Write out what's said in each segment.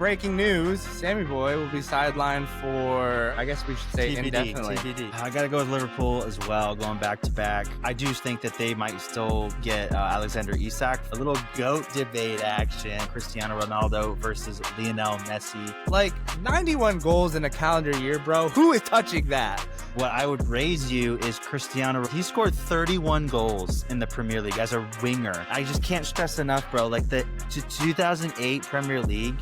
Breaking news, Sammy Boy will be sidelined for, I guess we should say, indefinitely. TBD. I got to go with Liverpool as well, going back to back. I do think that they might still get Alexander Isak. A little GOAT debate action. Cristiano Ronaldo versus Lionel Messi. Like, 91 goals in a calendar year, bro. Who is touching that? What I would raise you is Cristiano. He scored 31 goals in the Premier League as a winger. I just can't stress enough, bro. Like the 2008 Premier League.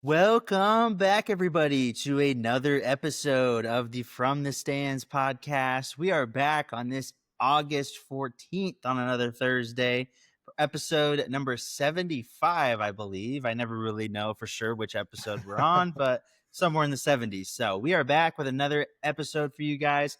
Welcome back, everybody, to another episode of the From the Stands podcast. We are back on this August 14th on another Thursday for episode number 75, I believe. I never really know for sure which episode we're on, but somewhere in the 70s. So we are back with another episode for you guys.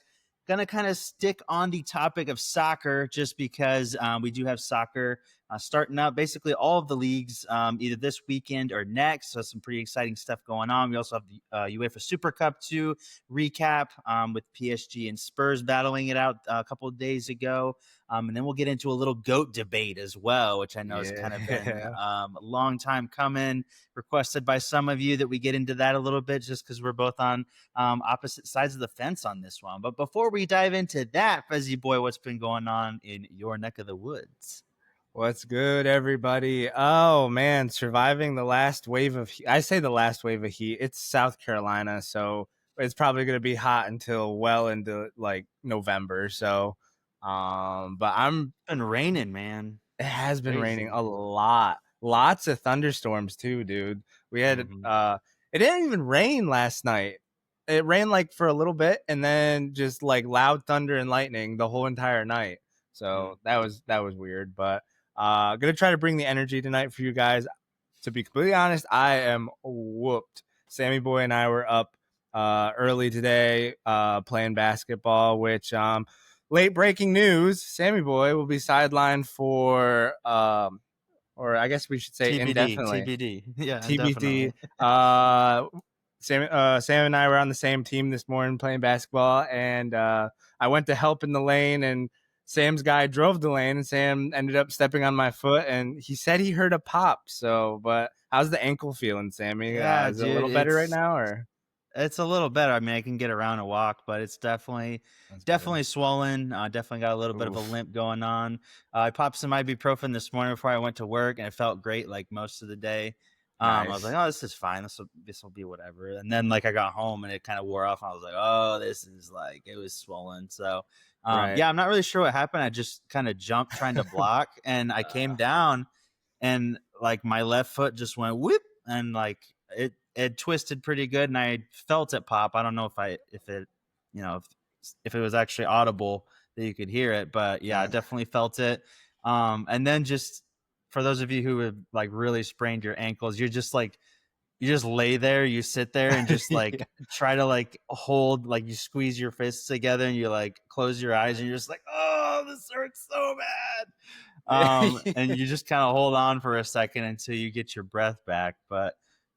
Gonna kind of stick on the topic of soccer just because we do have soccer starting up basically all of the leagues either this weekend or next. So some pretty exciting stuff going on. We also have the UEFA Super Cup to recap with PSG and Spurs battling it out a couple of days ago. And then we'll get into a little GOAT debate as well, which I know has kind of been a long time coming, requested by some of you that we get into that a little bit just because we're both on opposite sides of the fence on this one. But before we dive into that, Fezzy Boy, what's been going on in your neck of the woods? What's good, everybody? Oh, man, surviving the last wave of heat. I say the last wave of heat. It's South Carolina, so it's probably going to be hot until well into, like, November. So, but It's been raining, man. It has been Crazy. raining a lot. Lots of thunderstorms, too, dude. We had, it didn't even rain last night. It rained, like, for a little bit, and then just, like, loud thunder and lightning the whole entire night. So that was weird, but gonna try to bring the energy tonight for you guys. To be completely honest, I am whooped. Sammy Boy and I were up early today playing basketball, which late breaking news, Sammy Boy will be sidelined for or I guess we should say TBD, indefinitely. TBD. Yeah, TBD. Sam and I were on the same team this morning playing basketball, and I went to help in the lane, and Sam's guy drove the lane, and Sam ended up stepping on my foot, and he said he heard a pop. So, but how's the ankle feeling, Sammy? Yeah, is it a little better right now, or? It's a little better. I mean, I can get around and walk, but it's definitely swollen. Definitely got a little bit of a limp going on. I popped some ibuprofen this morning before I went to work, and it felt great like most of the day. I was like, oh, this is fine. This will be whatever. And then like I got home and it kind of wore off. And I was like, oh, this is like, it was swollen. So yeah, I'm not really sure what happened. I just kind of jumped trying to block, and I came down, and like my left foot just went whoop, and like it twisted pretty good, and I felt it pop. I don't know if it was actually audible that you could hear it, but yeah, I definitely felt it. And then just for those of you who have like really sprained your ankles, you just lay there, you sit there and just like try to like hold, like you squeeze your fists together and you like close your eyes and you're just like, oh, this hurts so bad. And you just kind of hold on for a second until you get your breath back. But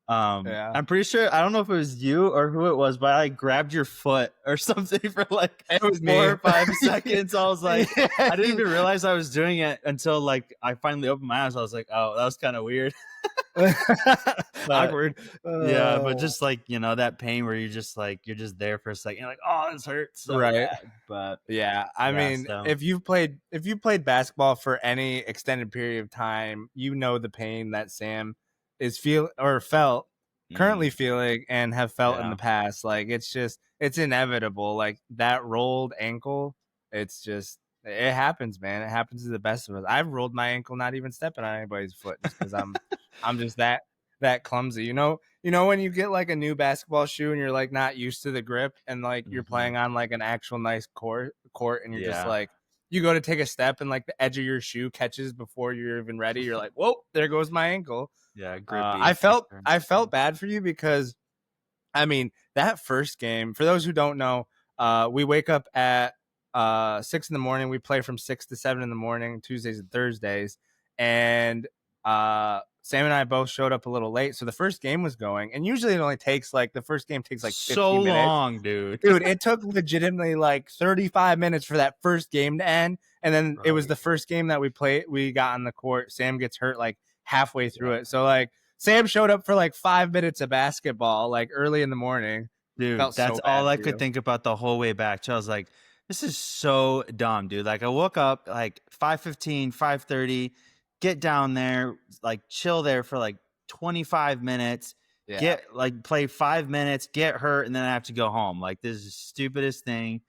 I'm pretty sure, I don't know if it was you or who it was, but I grabbed your foot or something for like it was 4 or 5 seconds. I was like, I didn't even realize I was doing it until like I finally opened my eyes. I was like, oh, that was kind of weird. Awkward. Yeah, but just like, that pain where you're just there for a second. You're like, oh, this hurts so bad. But yeah, I mean, so. if you've played basketball for any extended period of time, you know the pain that Sam is currently feeling and have felt in the past. Like it's inevitable. Like that rolled ankle, it happens, man. It happens to the best of us. I've rolled my ankle not even stepping on anybody's foot just because I'm just that clumsy. You know when you get like a new basketball shoe and you're like not used to the grip, and like you're playing on like an actual nice court and you're just like, you go to take a step and like the edge of your shoe catches before you're even ready. You're like, whoa, there goes my ankle. Yeah, grippy. I felt bad for you because, I mean, that first game, for those who don't know, we wake up at 6 in the morning. We play from 6 to 7 in the morning, Tuesdays and Thursdays. And Sam and I both showed up a little late, so the first game was going, and usually it only takes like the first game takes like So 15 minutes. long, dude. Dude, it took legitimately like 35 minutes for that first game to end, and then it was the first game that we played. We got on the court. Sam gets hurt like halfway through it, so like Sam showed up for like 5 minutes of basketball like early in the morning. Dude, Felt that's so all bad I for could you. think about the whole way back. So I was like, this is so dumb, dude. Like I woke up like 5:15, 5:30, get down there, like chill there for like 25 minutes, Yeah, get like play 5 minutes, get hurt, and then I have to go home. Like this is the stupidest thing.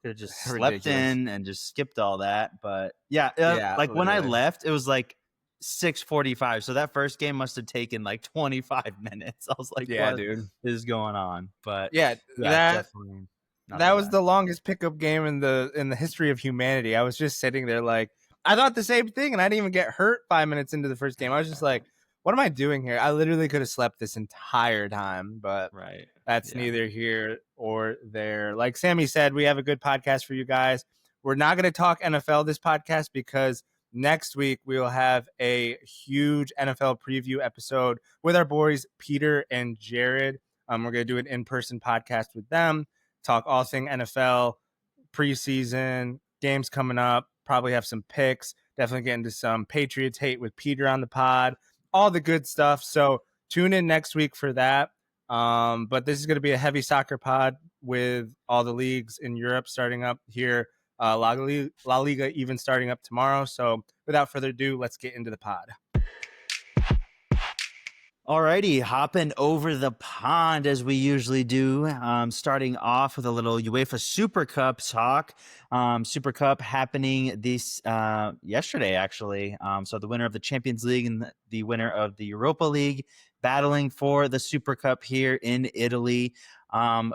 Could have just slept ridiculous. in and just skipped all that. But yeah, Yeah, like when I literally. left, it was like 6:45. So that first game must have taken like 25 minutes. I was like, Yeah, what dude. is going on? But Yeah, yeah, that definitely not that the was best. the longest pickup game in the history of humanity. I was just sitting there like I thought the same thing, and I didn't even get hurt 5 minutes into the first game. I was just like, "What am I doing here?" I literally could have slept this entire time, but Right. that's Yeah. neither here or there. Like Sammy said, we have a good podcast for you guys. We're not going to talk NFL this podcast because next week we will have a huge NFL preview episode with our boys Peter and Jared. We're going to do an in-person podcast with them, talk all thing NFL, preseason, games coming up, probably have some picks, definitely get into some Patriots hate with Peter on the pod, all the good stuff. So tune in next week for that. But this is going to be a heavy soccer pod with all the leagues in Europe starting up here. La Liga even starting up tomorrow. So without further ado, let's get into the pod. Alrighty, hopping over the pond as we usually do. Starting off with a little UEFA Super Cup talk. Super Cup happening this yesterday, actually. So the winner of the Champions League and the winner of the Europa League battling for the Super Cup here in Italy.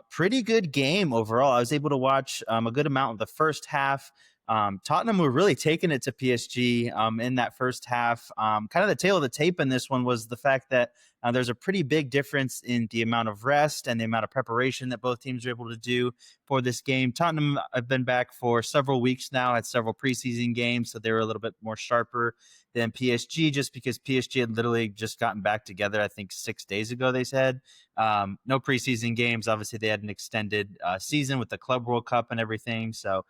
Pretty good game overall. I was able to watch a good amount of the first half. Tottenham were really taking it to PSG in that first half. Kind of the tail of the tape in this one was the fact that there's a pretty big difference in the amount of rest and the amount of preparation that both teams are able to do for this game. Tottenham have been back for several weeks now, had several preseason games, so they were a little bit more sharper than PSG just because PSG had literally just gotten back together, I think 6 days ago, they said. No preseason games. Obviously, they had an extended season with the Club World Cup and everything, so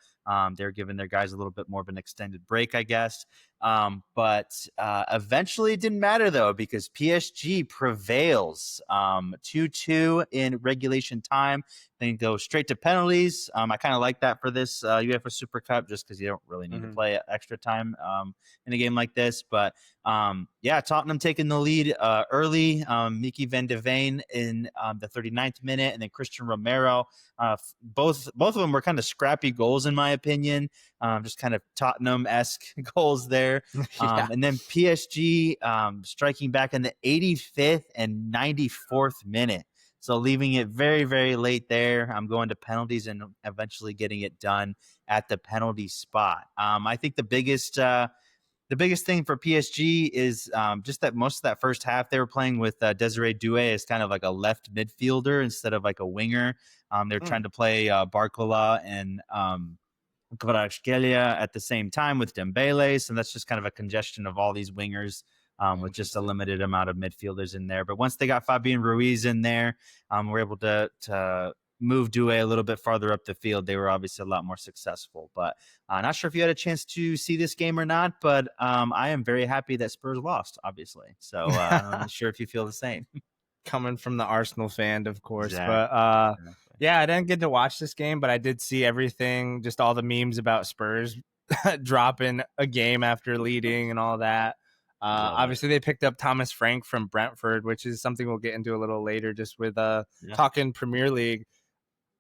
they're giving their guys a little bit more of an extended break, I guess. But eventually it didn't matter, though, because PSG prevails 2-2 in regulation time. Then go straight to penalties. I kind of like that for this UEFA Super Cup just because you don't really need to play extra time in a game like this. But yeah, Tottenham taking the lead early. Mickey van de Veen in the 39th minute, and then Christian Romero. Both of them were kind of scrappy goals, in my opinion. Just kind of Tottenham-esque goals there. Yeah. And then PSG striking back in the 85th and 94th minute. So leaving it very, very late there. I'm going to penalties and eventually getting it done at the penalty spot. I think the biggest thing for PSG is just that most of that first half they were playing with Desiree Doué as kind of like a left midfielder instead of like a winger. They're trying to play Barcola and Kvaratskhelia at the same time with Dembele. So that's just kind of a congestion of all these wingers with just a limited amount of midfielders in there. But once they got Fabian Ruiz in there, we're able to move Doué a little bit farther up the field. They were obviously a lot more successful. But not sure if you had a chance to see this game or not, but I am very happy that Spurs lost, obviously. So I'm not sure if you feel the same. Coming from the Arsenal fan, of course. Exactly. But yeah, I didn't get to watch this game, but I did see everything, just all the memes about Spurs dropping a game after leading and all that. Obviously, they picked up Thomas Frank from Brentford, which is something we'll get into a little later, just with talking Premier League.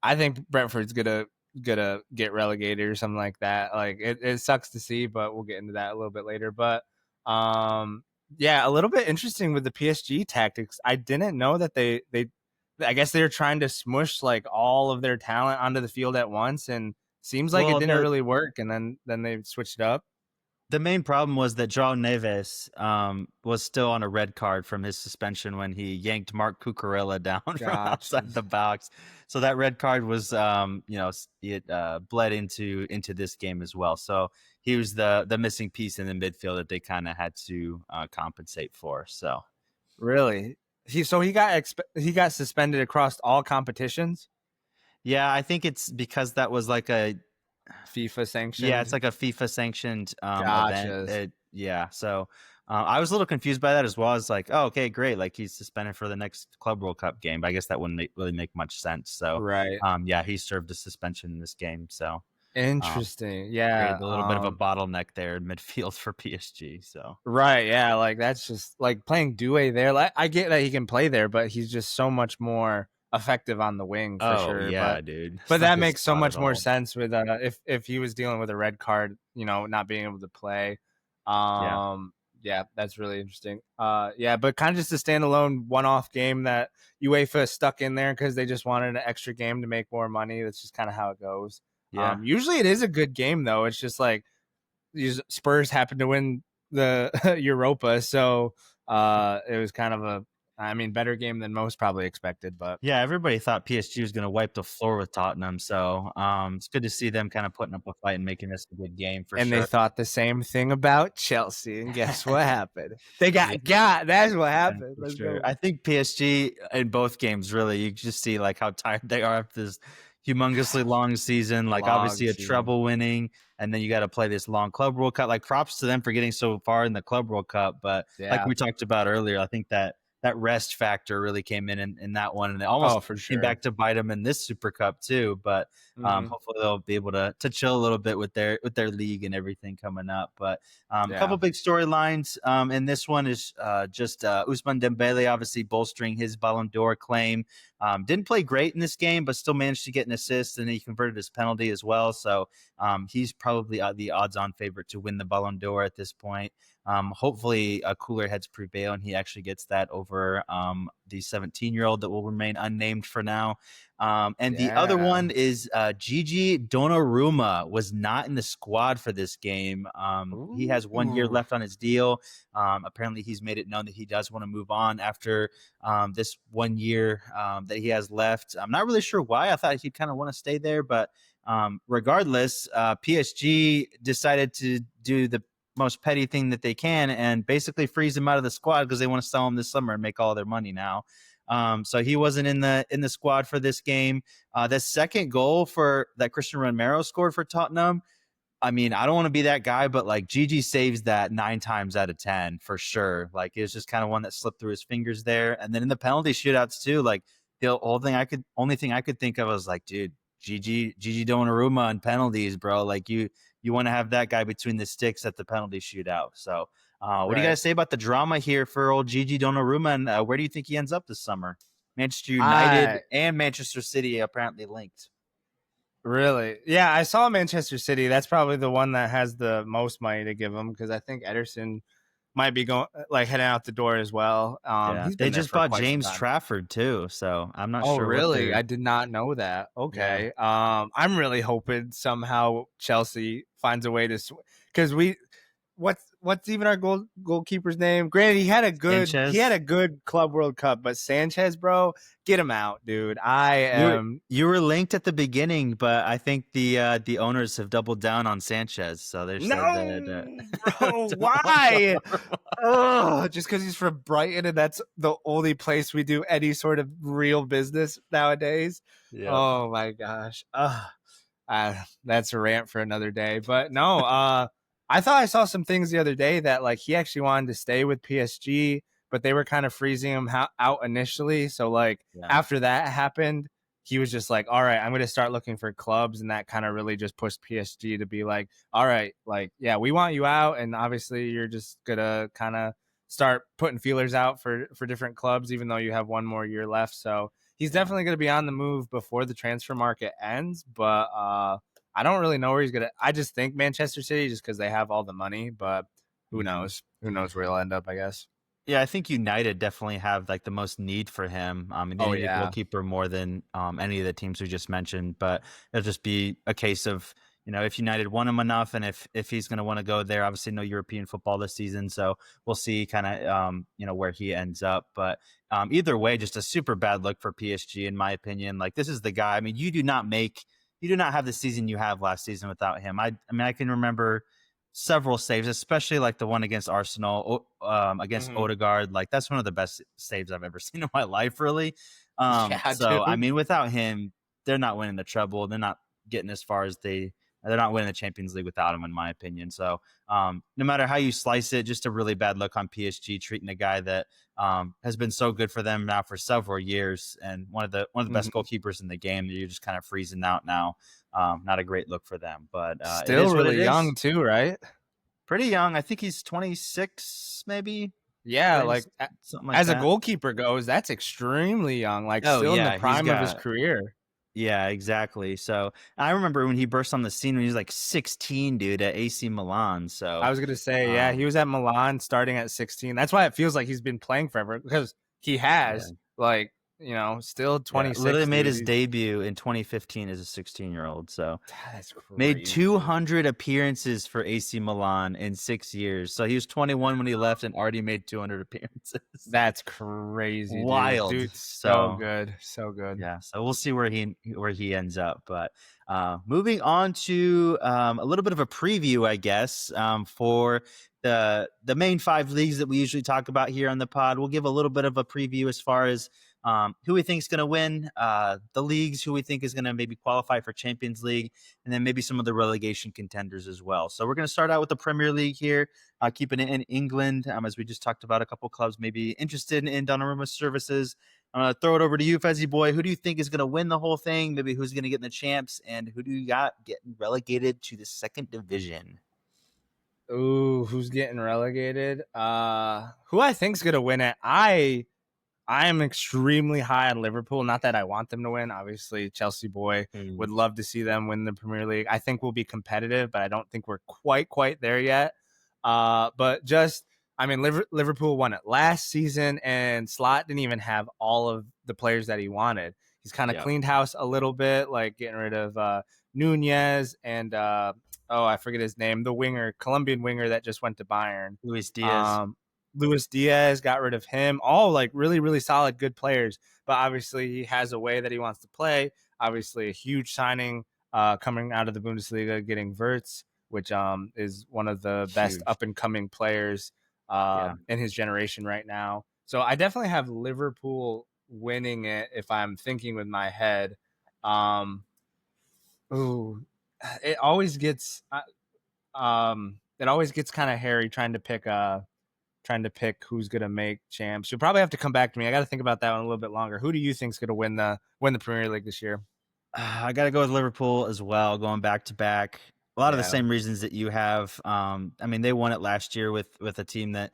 I think Brentford's gonna get relegated or something like that. Like it sucks to see, but we'll get into that a little bit later. But yeah, a little bit interesting with the PSG tactics. I didn't know that they I guess they were trying to smush like all of their talent onto the field at once, and seems like it Well, didn't really work. And then they switched it up. the main problem was that João Neves was still on a red card from his suspension when he yanked Mark Cucurella down from outside the box. So that red card was, it bled into this game as well. So he was the missing piece in the midfield that they kind of had to compensate for. So Really? He got suspended across all competitions? yeah, I think it's because that was like a FIFA yeah, it's sanctioned? like a FIFA sanctioned event. Gotcha. Yeah, so I was a little confused by that as well. I was like, oh, okay, great. Like he's suspended for the next Club World Cup game, but I guess that wouldn't really make much sense. So Right. yeah, he served a suspension in this game. So um, Interesting. Yeah. created a little bit of a bottleneck there in midfield for PSG. So Right. Yeah. Like that's just like playing Due there. Like I get that he can play there, but he's just so much more effective on the wing for oh sure. yeah, dude, it's But not that his makes so spot at much more all. sense with if he was dealing with a red card, you know, not being able to play. Yeah, Yeah, that's really interesting. Yeah, but kind of just a standalone one-off game that UEFA stuck in there because they just wanted an extra game to make more money. That's just kind of how it goes. yeah. Usually it is a good game though. It's just like these Spurs happened to win the Europa, so it was kind of a, I mean, better game than most probably expected, but Yeah, everybody thought PSG was going to wipe the floor with Tottenham, so it's good to see them kind of putting up a fight and making this a good game for and they sure. thought the same thing about Chelsea, and guess what happened? They Yeah, got. That's what yeah, happened. for Let's sure. go. I think PSG in both games, really, you just see like how tired they are after this humongously long season. Like Long obviously a season. treble winning, and then you got to play this long Club World Cup. Like props to them for getting so far in the Club World Cup, but like Yeah. we talked about earlier, I think that rest factor really came in that one, and it Oh, almost for came sure. back to bite them in this Super Cup too. But Hmm. hopefully they'll be able to chill a little bit with their league and everything coming up. But a couple Yeah. big storylines, and this one is just Ousmane Dembele obviously bolstering his Ballon d'Or claim. Didn't play great in this game, but still managed to get an assist, and he converted his penalty as well. So he's probably the odds-on favorite to win the Ballon d'Or at this point. Hopefully, cooler heads prevail, and he actually gets that over the 17-year-old that will remain unnamed for now. And the other Yeah. one is Gigi Donnarumma was not in the squad for this game. He has 1 year Ooh. left on his deal. Apparently, he's made it known that he does want to move on after this 1 year that he has left. I'm not really sure why. I thought he'd kind of want to stay there, but regardless, PSG decided to do the most petty thing that they can and basically freeze him out of the squad because they want to sell him this summer and make all their money now. So he wasn't in the squad for this game. The second goal for that Christian Romero scored for Tottenham, I mean, I don't want to be that guy, but like Gigi saves that 9 times out of 10 for sure. Like it was just kind of one that slipped through his fingers there. And then in the penalty shootouts too, like the only thing I could think of was like, dude, Gigi Donnarumma on penalties, bro. Like you want to have that guy between the sticks at the penalty shootout. So, what do you Right. guys say about the drama here for old Gigi Donnarumma, and where do you think he ends up this summer? Manchester United I and Manchester City apparently linked. really, yeah, I saw Manchester City. That's probably the one that has the most money to give him because I think Ederson might be going like heading out the door as well. Yeah, He's they been there just for bought quite some James time. Trafford too, so I'm not Oh, sure what really? they're. I did not know that. Yeah, Okay. I'm really hoping somehow Chelsea finds a way to, because what's even our goalkeeper's name? Granted, he had Sanchez. a good Club World Cup, but Sanchez, bro, get him out, dude. I am. You were linked at the beginning, but I think the owners have doubled down on Sanchez, so they said that No, bro, don't want why? Donnarumma. Oh, just because he's from Brighton and that's the only place we do any sort of real business nowadays. Yep. Oh my gosh. That's a rant for another day. But no, I thought I saw some things the other day that like he actually wanted to stay with PSG, but they were kind of freezing him out initially. So like Yeah. after that happened, he was just like, all right, I'm going to start looking for clubs. And that kind of really just pushed PSG to be like, all right, like, yeah, we want you out. And obviously you're just going to kind of start putting feelers out for different clubs, even though you have one more year left. So he's Yeah. definitely going to be on the move before the transfer market ends. But I don't really know where he's going to. I just think Manchester City just because they have all the money. But who Mhm. knows? Who knows where he'll end up, I guess. Yeah, I think United definitely have like the most need for him. They Oh, need a yeah. goalkeeper more than any of the teams we just mentioned. But it'll just be a case of if United want him enough, and if he's going to want to go there. Obviously, no European football this season, so we'll see kind of where he ends up. But either way, just a super bad look for PSG in my opinion. Like this is the guy. I mean, you do not have the season you have last season without him. I mean, I can remember several saves, especially like the one against Arsenal, against Mhm. Odegaard. Like that's one of the best saves I've ever seen in my life, really. Yeah, So I dude. mean, without him, they're not winning the treble. They're not getting as far as they're not winning the Champions League without him, in my opinion. So no matter how you slice it, just a really bad look on PSG treating a guy that has been so good for them now for several years and one of the best Mhm. goalkeepers in the game. You're just kind of freezing out now. Not a great look for them, but it Still is what it really is. young too, right? Pretty young. I think he's 26, maybe Yeah, 30, like something like as a that. goalkeeper goes, that's extremely young, like Oh still in the yeah, he's prime of his got career. yeah, exactly. So I remember when he burst on the scene when he was like 16, dude, at AC Milan. I So was gonna say, yeah, he um, was at Milan starting at 16. That's why it feels like he's been playing forever because he yeah, has, like, still yeah, literally 26, made dude. his He's debut in 2015 as a 16-year-old. So That's made crazy, dude. 200 appearances for AC Milan in 6 years. So he was 21 when he left and already made 200 appearances. That's crazy, dude. Wild. Dude, so So good. So good. yeah, so we'll see where he ends up. But moving on to a little bit of a preview, I guess, for the main five leagues that we usually talk about here on the pod. We'll give a little bit of a preview as far as who we think is going to win the leagues, who we think is going to maybe qualify for Champions League, and then maybe some of the relegation contenders as well. So we're going to start out with the Premier League here, keeping it in England, as we just talked about a couple clubs maybe interested in Donnarumma's services. I'm going to throw it over to you, Fezzy boy. Who do you think is going to win the whole thing? Maybe who's going to get in the champs? And who do you got getting relegated to the second division? Ooh, who's getting relegated? Who I think's gonna win it? I am extremely high on Liverpool. Not that I want them to win. Obviously, Chelsea boy would Mm, love to see them win the Premier League. I think we'll be competitive, but I don't think we're quite there yet. But just, I mean, Liverpool won it last season, and Slot didn't even have all of the players that he wanted. He's kind of yeah. cleaned house a little bit, like getting rid of Nunez and oh, I forget his name, the winger, Colombian winger that just went to Bayern. Luis Diaz. Um, Luis Diaz, got rid of him. All like really solid, good players. But obviously, he has a way that he wants to play. Obviously, a huge signing coming out of the Bundesliga, getting Wirtz, which is one of the best Huge. up and coming players Yeah. in his generation right now. So I definitely have Liverpool winning it if I'm thinking with my head. Um, ooh, it always gets kind of hairy trying to pick who's gonna make champs. You'll probably have to come back to me. I got to think about that one a little bit longer. Who do you think's gonna win the Premier League this year? I got to go with Liverpool as well, going back to back. A lot of the Yeah. same reasons that you have. I mean, they won it last year with a team that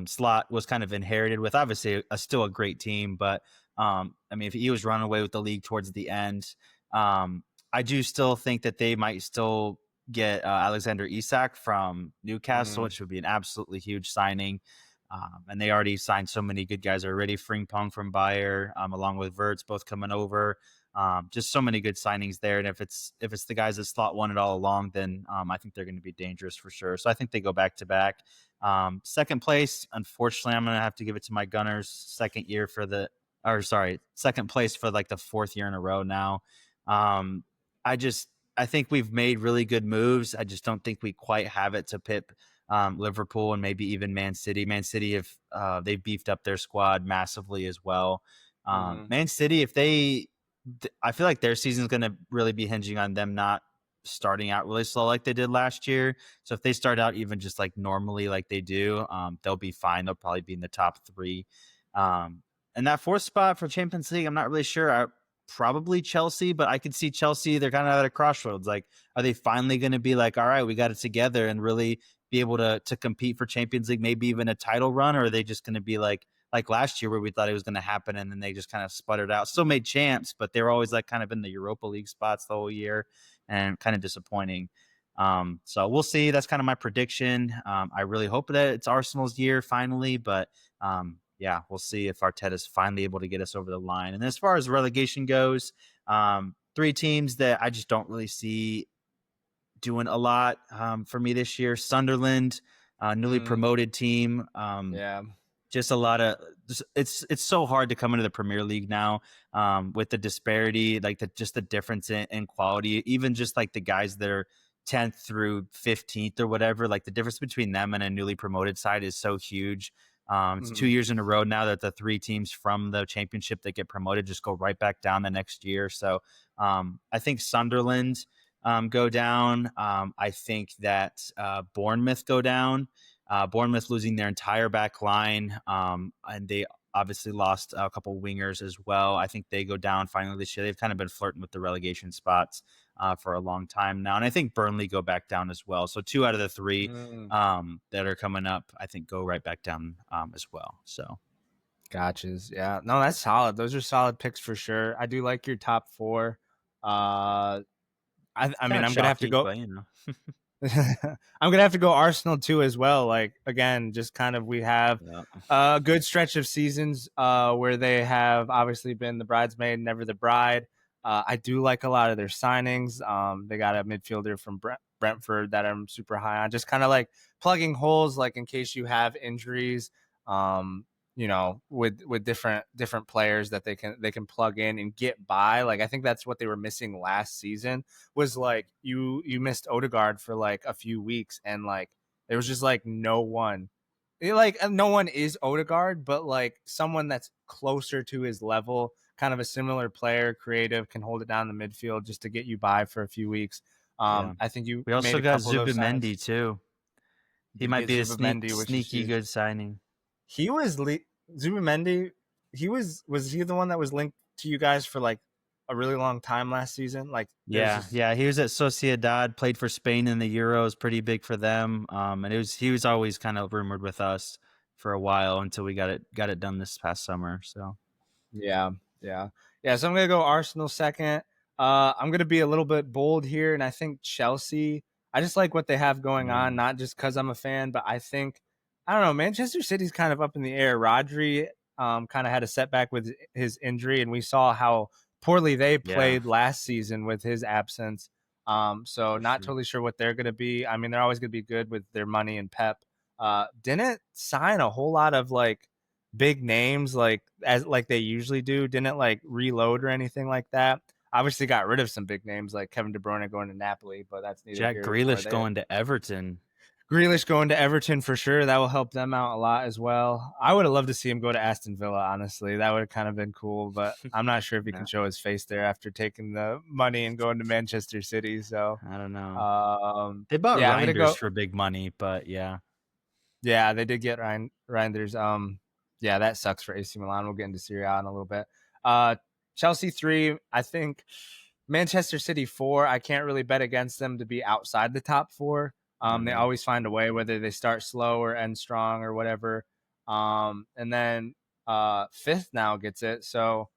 Slot was kind of inherited with. Obviously, still a great team, but I mean, if he was running away with the league towards the end, I do still think that they might still get Alexander Isak from Newcastle, Mm, which would be an absolutely huge signing. And they already signed so many good guys already. Frimpong from Bayer, along with Verts, both coming over. Just so many good signings there, and if it's the guys that Slot won it all along, then I think they're going to be dangerous for sure. So I think they go back to back. Second place, unfortunately, I'm going to have to give it to my Gunners. Second place for like the fourth year in a row now. Um, I just I think we've made really good moves. I just don't think we quite have it to pip Liverpool and maybe even Man City. Man City, if they've beefed up their squad massively as well. hmm Man City, if they I feel like their season is going to really be hinging on them not starting out really slow like they did last year. So if they start out even just like normally like they do, they'll be fine. They'll probably be in the top three. Um, and that fourth spot for Champions League, I'm not really sure. Probably Chelsea, but I could see Chelsea. They're kind of at a crossroads. Like, are they finally going to be like, all right, we got it together and really be able to compete for Champions League, maybe even a title run, or are they just going to be like last year where we thought it was going to happen and then they just kind of sputtered out. Still made champs, but they were always like kind of in the Europa League spots the whole year and kind of disappointing. So we'll see. That's kind of my prediction. I really hope that it's Arsenal's year finally, but yeah, we'll see if Arteta's finally able to get us over the line. And as far as relegation goes, three teams that I just don't really see doing a lot for me this year. Sunderland, newly mm, promoted team. yeah. Just a lot of it's so hard to come into the Premier League now with the disparity, like just the difference in quality, even just like the guys that are 10th through 15th or whatever. Like the difference between them and a newly promoted side is so huge. It's 2 years in a row now that the 3 teams from the championship that get promoted just go right back down the next year. So I think Sunderland go down. I think that Bournemouth go down. Bournemouth losing their entire back line, and they obviously lost a couple wingers as well. I think they go down finally this year. They've kind of been flirting with the relegation spots for a long time now, and I think Burnley go back down as well. So 2 out of the 3 Mm. that are coming up, I think, go right back down as well. So Gotchas. Yeah. No, that's solid. Those are solid picks for sure. I do like your top 4. I kind mean, of I'm gonna have to shocking, go. but you know, I'm gonna have to go Arsenal too as well. Like again, just kind of we have yeah, a good stretch of seasons where they have obviously been the bridesmaid, never the bride. I do like a lot of their signings. They got a midfielder from Brentford that I'm super high on. Just kind of like plugging holes, like in case you have injuries. You know, with different players that they can plug in and get by. Like I think that's what they were missing last season was like you missed Odegaard for like a few weeks and like there was just like no one. Like no one is Odegaard, but like someone that's closer to his level, kind of a similar player, creative, can hold it down in the midfield just to get you by for a few weeks. yeah. I think you We made also a got couple of those signs. Zubimendi too. He Did might get be a Zubimendi, which is sneaky huge. good signing. He was Zubimendi. He was he the one that was linked to you guys for like a really long time last season? Like there's Yeah, just yeah, he was at Sociedad, played for Spain in the Euros, pretty big for them. And he was always kind of rumored with us for a while until we got it done this past summer. So yeah, yeah, yeah. So I'm gonna go Arsenal second. I'm gonna be a little bit bold here, and I think Chelsea. I just like what they have going on, mm, not just because I'm a fan, but I think I don't know. Manchester City's kind of up in the air. Rodri kind of had a setback with his injury, and we saw how poorly they yeah, played last season with his absence. So for not sure. totally sure what they're gonna be. I mean, they're always gonna be good with their money and Pep. Didn't sign a whole lot of like big names like as like they usually do. Didn't like reload or anything like that. Obviously got rid of some big names like Kevin De Bruyne going to Napoli, but that's neither Jack here nor Grealish there. going to Everton. Grealish going to Everton for sure. That will help them out a lot as well. I would have loved to see him go to Aston Villa, honestly. That would have kind of been cool, but I'm not sure if he can Yeah, show his face there after taking the money and going to Manchester City. So, I don't know. They bought yeah, I'm going to Reinders go. for big money, but yeah, Yeah, they did get Reinders. Yeah, that sucks for AC Milan. We'll get into Serie A in a little bit. Chelsea 3, I think Manchester City 4. I can't really bet against them to be outside the top 4. They mm, always find a way, whether they start slow or end strong or whatever. And then fifth now gets it. So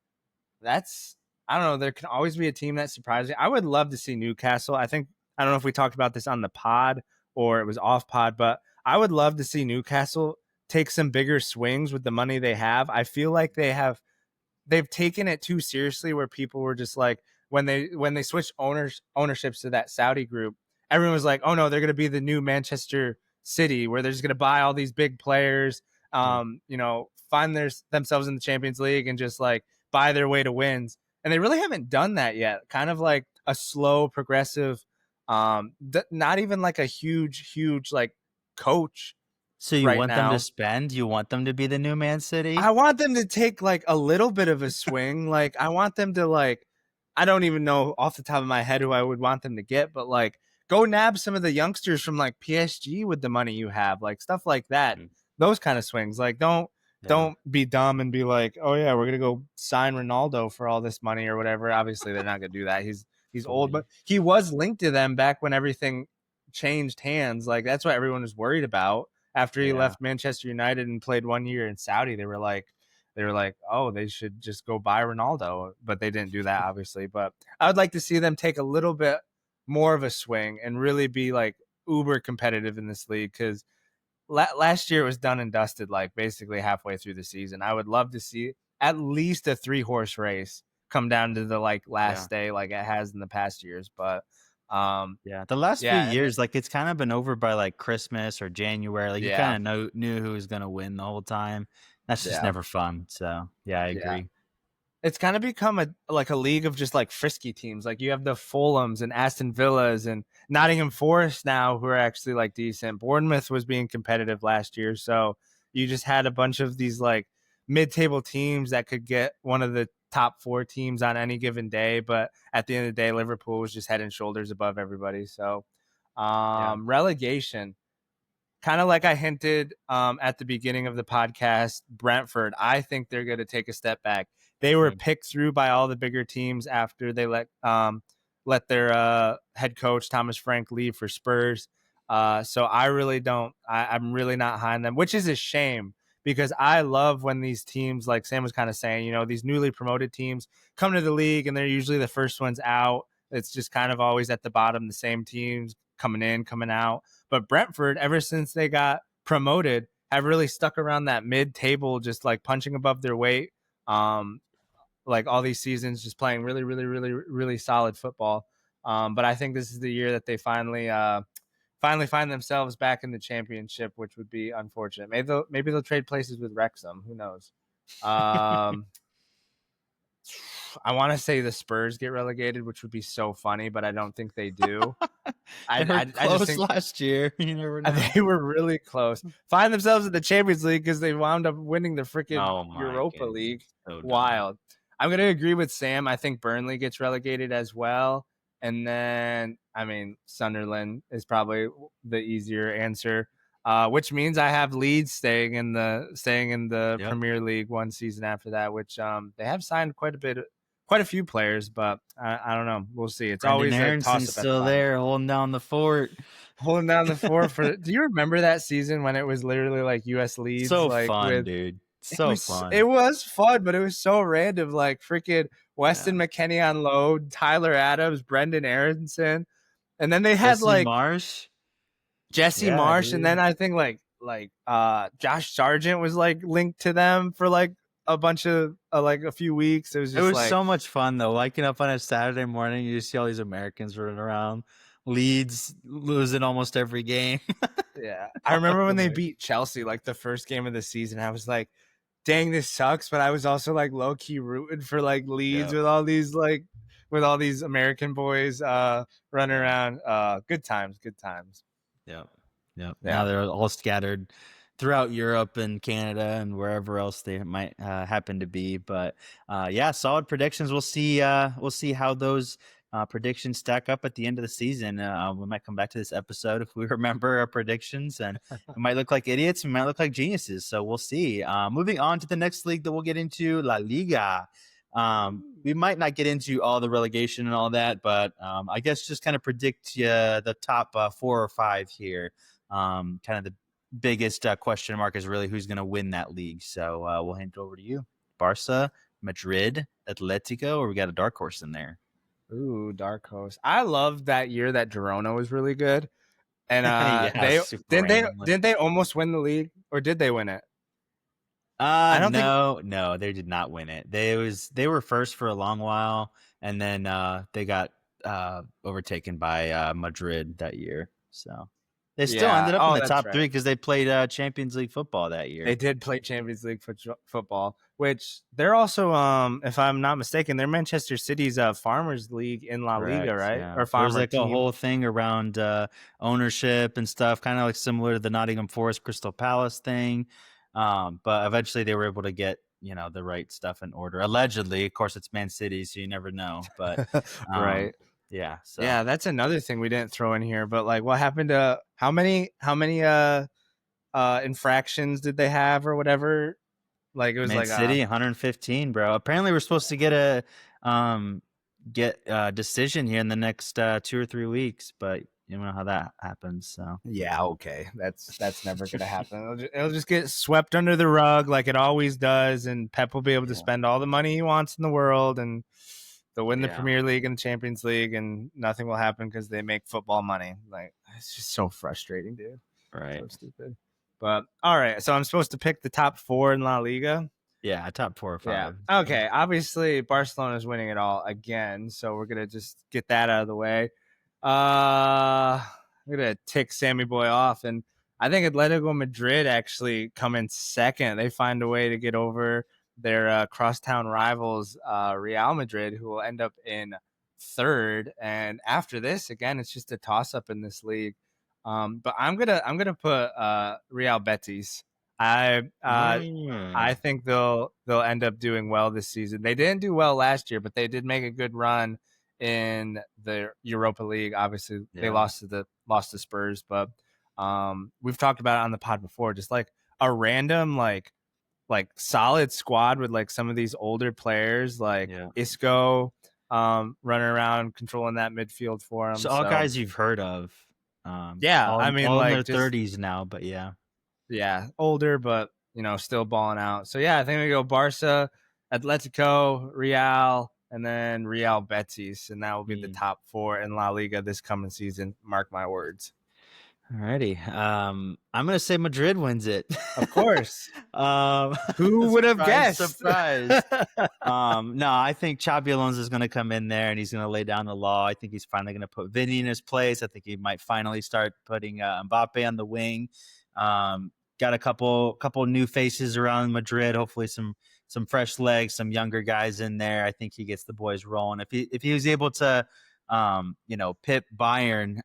that's I don't know. There can always be a team that surprises me. I would love to see Newcastle. I think I don't know if we talked about this on the pod or it was off pod, but I would love to see Newcastle take some bigger swings with the money they have. I feel like they've taken it too seriously where people were just like when they switched ownerships to that Saudi group, everyone was like, oh no, they're going to be the new Manchester City where they're just going to buy all these big players, yeah. find themselves in the Champions League and just like buy their way to wins. And they really haven't done that yet. Kind of like a slow, progressive, not even like a huge like coach So you right want them to now. spend? You want them to be the new Man I City? want them to take like a little bit of a swing. Like I want them to like I don't even know off the top of my head who I would want them to get, but like go nab some of the youngsters from like PSG with the money you have, like stuff like that. Mm, Those kind of swings. Like yeah, don't be dumb and be like, "Oh yeah, we're going to go sign Ronaldo for all this money or whatever." Obviously, they're not going to do that. He's old, but fully. he was linked to them back when everything changed hands. Like that's what everyone was worried about after he Yeah. left Manchester United and played 1 year in Saudi. They were like, oh, they should just go buy Ronaldo, but they didn't do that, obviously. But I would like to see them take a little bit more of a swing and really be like uber competitive in this league because last year it was done and dusted, like basically halfway through the season. I would love to see at least a 3-horse race come down to the like Yeah. last day, like it has in the past years. But Yeah. The last few yeah, and years, like it's kind of been over by like Christmas or January. Like you yeah, kind of knew who was gonna win the whole time. That's just yeah, never fun. So yeah, I yeah. agree. it's kind of become a league of just like frisky teams. Like you have the Fulhams and Aston Villas and Nottingham Forest now who are actually like decent. Bournemouth was being competitive last year, so you just had a bunch of these like mid-table teams that could get one of the top 4 teams on any given day. But at the end of the day, Liverpool was just head and shoulders above everybody. So relegation, kind of like I hinted at the beginning of the podcast, Brentford, I think they're going to take a step back. They were picked through by all the bigger teams after they let their head coach Thomas Frank leave for Spurs. So I really don't. I'm really not high on them, which is a shame because I love when these teams, like Sam was kind of saying, these newly promoted teams come to the league and they're usually the first ones out. It's just kind of always at the bottom, the same teams coming in, coming out. But Brentford, ever since they got promoted, have really stuck around that mid-table, just like punching above their weight. Like all these seasons, just playing really, really, really, really solid football. But I think this is the year that they finally find themselves back in the championship, which would be unfortunate. Maybe they'll trade places with Wrexham. Who knows? I want to say the Spurs get relegated, which would be so funny, but I don't think they do. They were I close just think last year. You never know. they were really close. Find themselves in the Champions League because they wound up winning the freaking Europa goodness. League. So Wild. I'm going to agree with Sam. I think Burnley gets relegated as well. And then, Sunderland is probably the easier answer, which means I have Leeds staying in the Premier League one season after that, which they have signed quite a few players, but I don't know. We'll see. It's Brendan always a toss-up. still there, holding down the fort. Do you remember that season when it was literally like US Leeds? So like fun, dude. Fun. It was fun, but it was so random. Like freaking Weston McKennie on load, Tyler Adams, Brendan Aronson, and then they had Jesse Marsh, dude. and then I think Josh Sargent was like linked to them for like a bunch of a few weeks. It was so much fun though. Waking up on a Saturday morning, you see all these Americans running around. Leeds losing almost every game. Yeah, I remember when they beat Chelsea like the first game of the season. I was like, "Dang, this sucks," but I was also like low key rooting for like Leeds with all these American boys running around. Good times. Yep. Now they're all scattered throughout Europe and Canada and wherever else they might happen to be. But solid predictions. We'll see how those predictions stack up at the end of the season. We might come back to this episode if we remember our predictions, and we might look like idiots. We might look like geniuses. So we'll see. Moving on to the next league that we'll get into, La Liga. We might not get into all the relegation and all that, but I guess just kind of predict the top 4 or 5 here. Kind of the biggest question mark is really who's going to win that league. So we'll hand it over to you. Barca, Madrid, Atletico, or we got a dark horse in there? Ooh, dark horse. I love that year that Girona was really good. And didn't they almost win the league, or did they win it? I don't think. No, they did not win it. They were first for a long while, and then they got overtaken by Madrid that year. So they still ended up in the top 3 because they played Champions League football that year. They did play Champions League football, which they're also, if I'm not mistaken, they're Manchester City's Farmers League in La Liga, right? Yeah. Or Farmers There's a whole thing around ownership and stuff, kind of like similar to the Nottingham Forest Crystal Palace thing. But eventually they were able to get, the right stuff in order. Allegedly, of course, it's Man City, so you never know. But right. Yeah. So. Yeah, that's another thing we didn't throw in here. But like, what happened to how many infractions did they have or whatever? Like it was Man City 115, bro. Apparently, we're supposed to get a decision here in the next 2 or 3 weeks, but you know how that happens. So yeah, okay, that's never gonna happen. It'll just get swept under the rug like it always does, and Pep will be able to spend all the money he wants in the world, and they'll win the Premier League and the Champions League, and nothing will happen because they make football money. Like it's just so frustrating, dude. Right? So stupid. But all right, so I'm supposed to pick the top 4 in La Liga. Yeah, top 4 or 5. Yeah. Okay. Obviously, Barcelona's winning it all again, so we're gonna just get that out of the way. I'm gonna tick Sammy Boy off, and I think Atletico Madrid actually come in second. They find a way to get over their crosstown rivals, Real Madrid, who will end up in third. And after this, again, it's just a toss up in this league. But I'm gonna put Real Betis. I think they'll end up doing well this season. They didn't do well last year, but they did make a good run in the Europa League. Obviously, they Yeah. lost to Spurs, but we've talked about it on the pod before. Just like a random like solid squad with like some of these older players like Yeah. Isco running around controlling that midfield for them. So all So guys you've heard of. yeah, I mean All in their like just 30s now, but yeah. yeah, older but still balling out. So yeah, I think we go Barca, Atletico, Real, and then Real Betis, and that will be the Mm. top four in La Liga this coming season. Mark my words. Alrighty. I'm gonna say Madrid wins it. Of course. um, Who would have surprise, guessed? surprise. No, I think Xabi Alonso is going to come in there and he's going to lay down the law. I think he's finally going to put Vinny in his place. I think he might finally start putting Mbappe on the wing. Got a couple new faces around Madrid. Hopefully, some fresh legs, some younger guys in there. I think he gets the boys rolling. If he was able to, pip Bayern,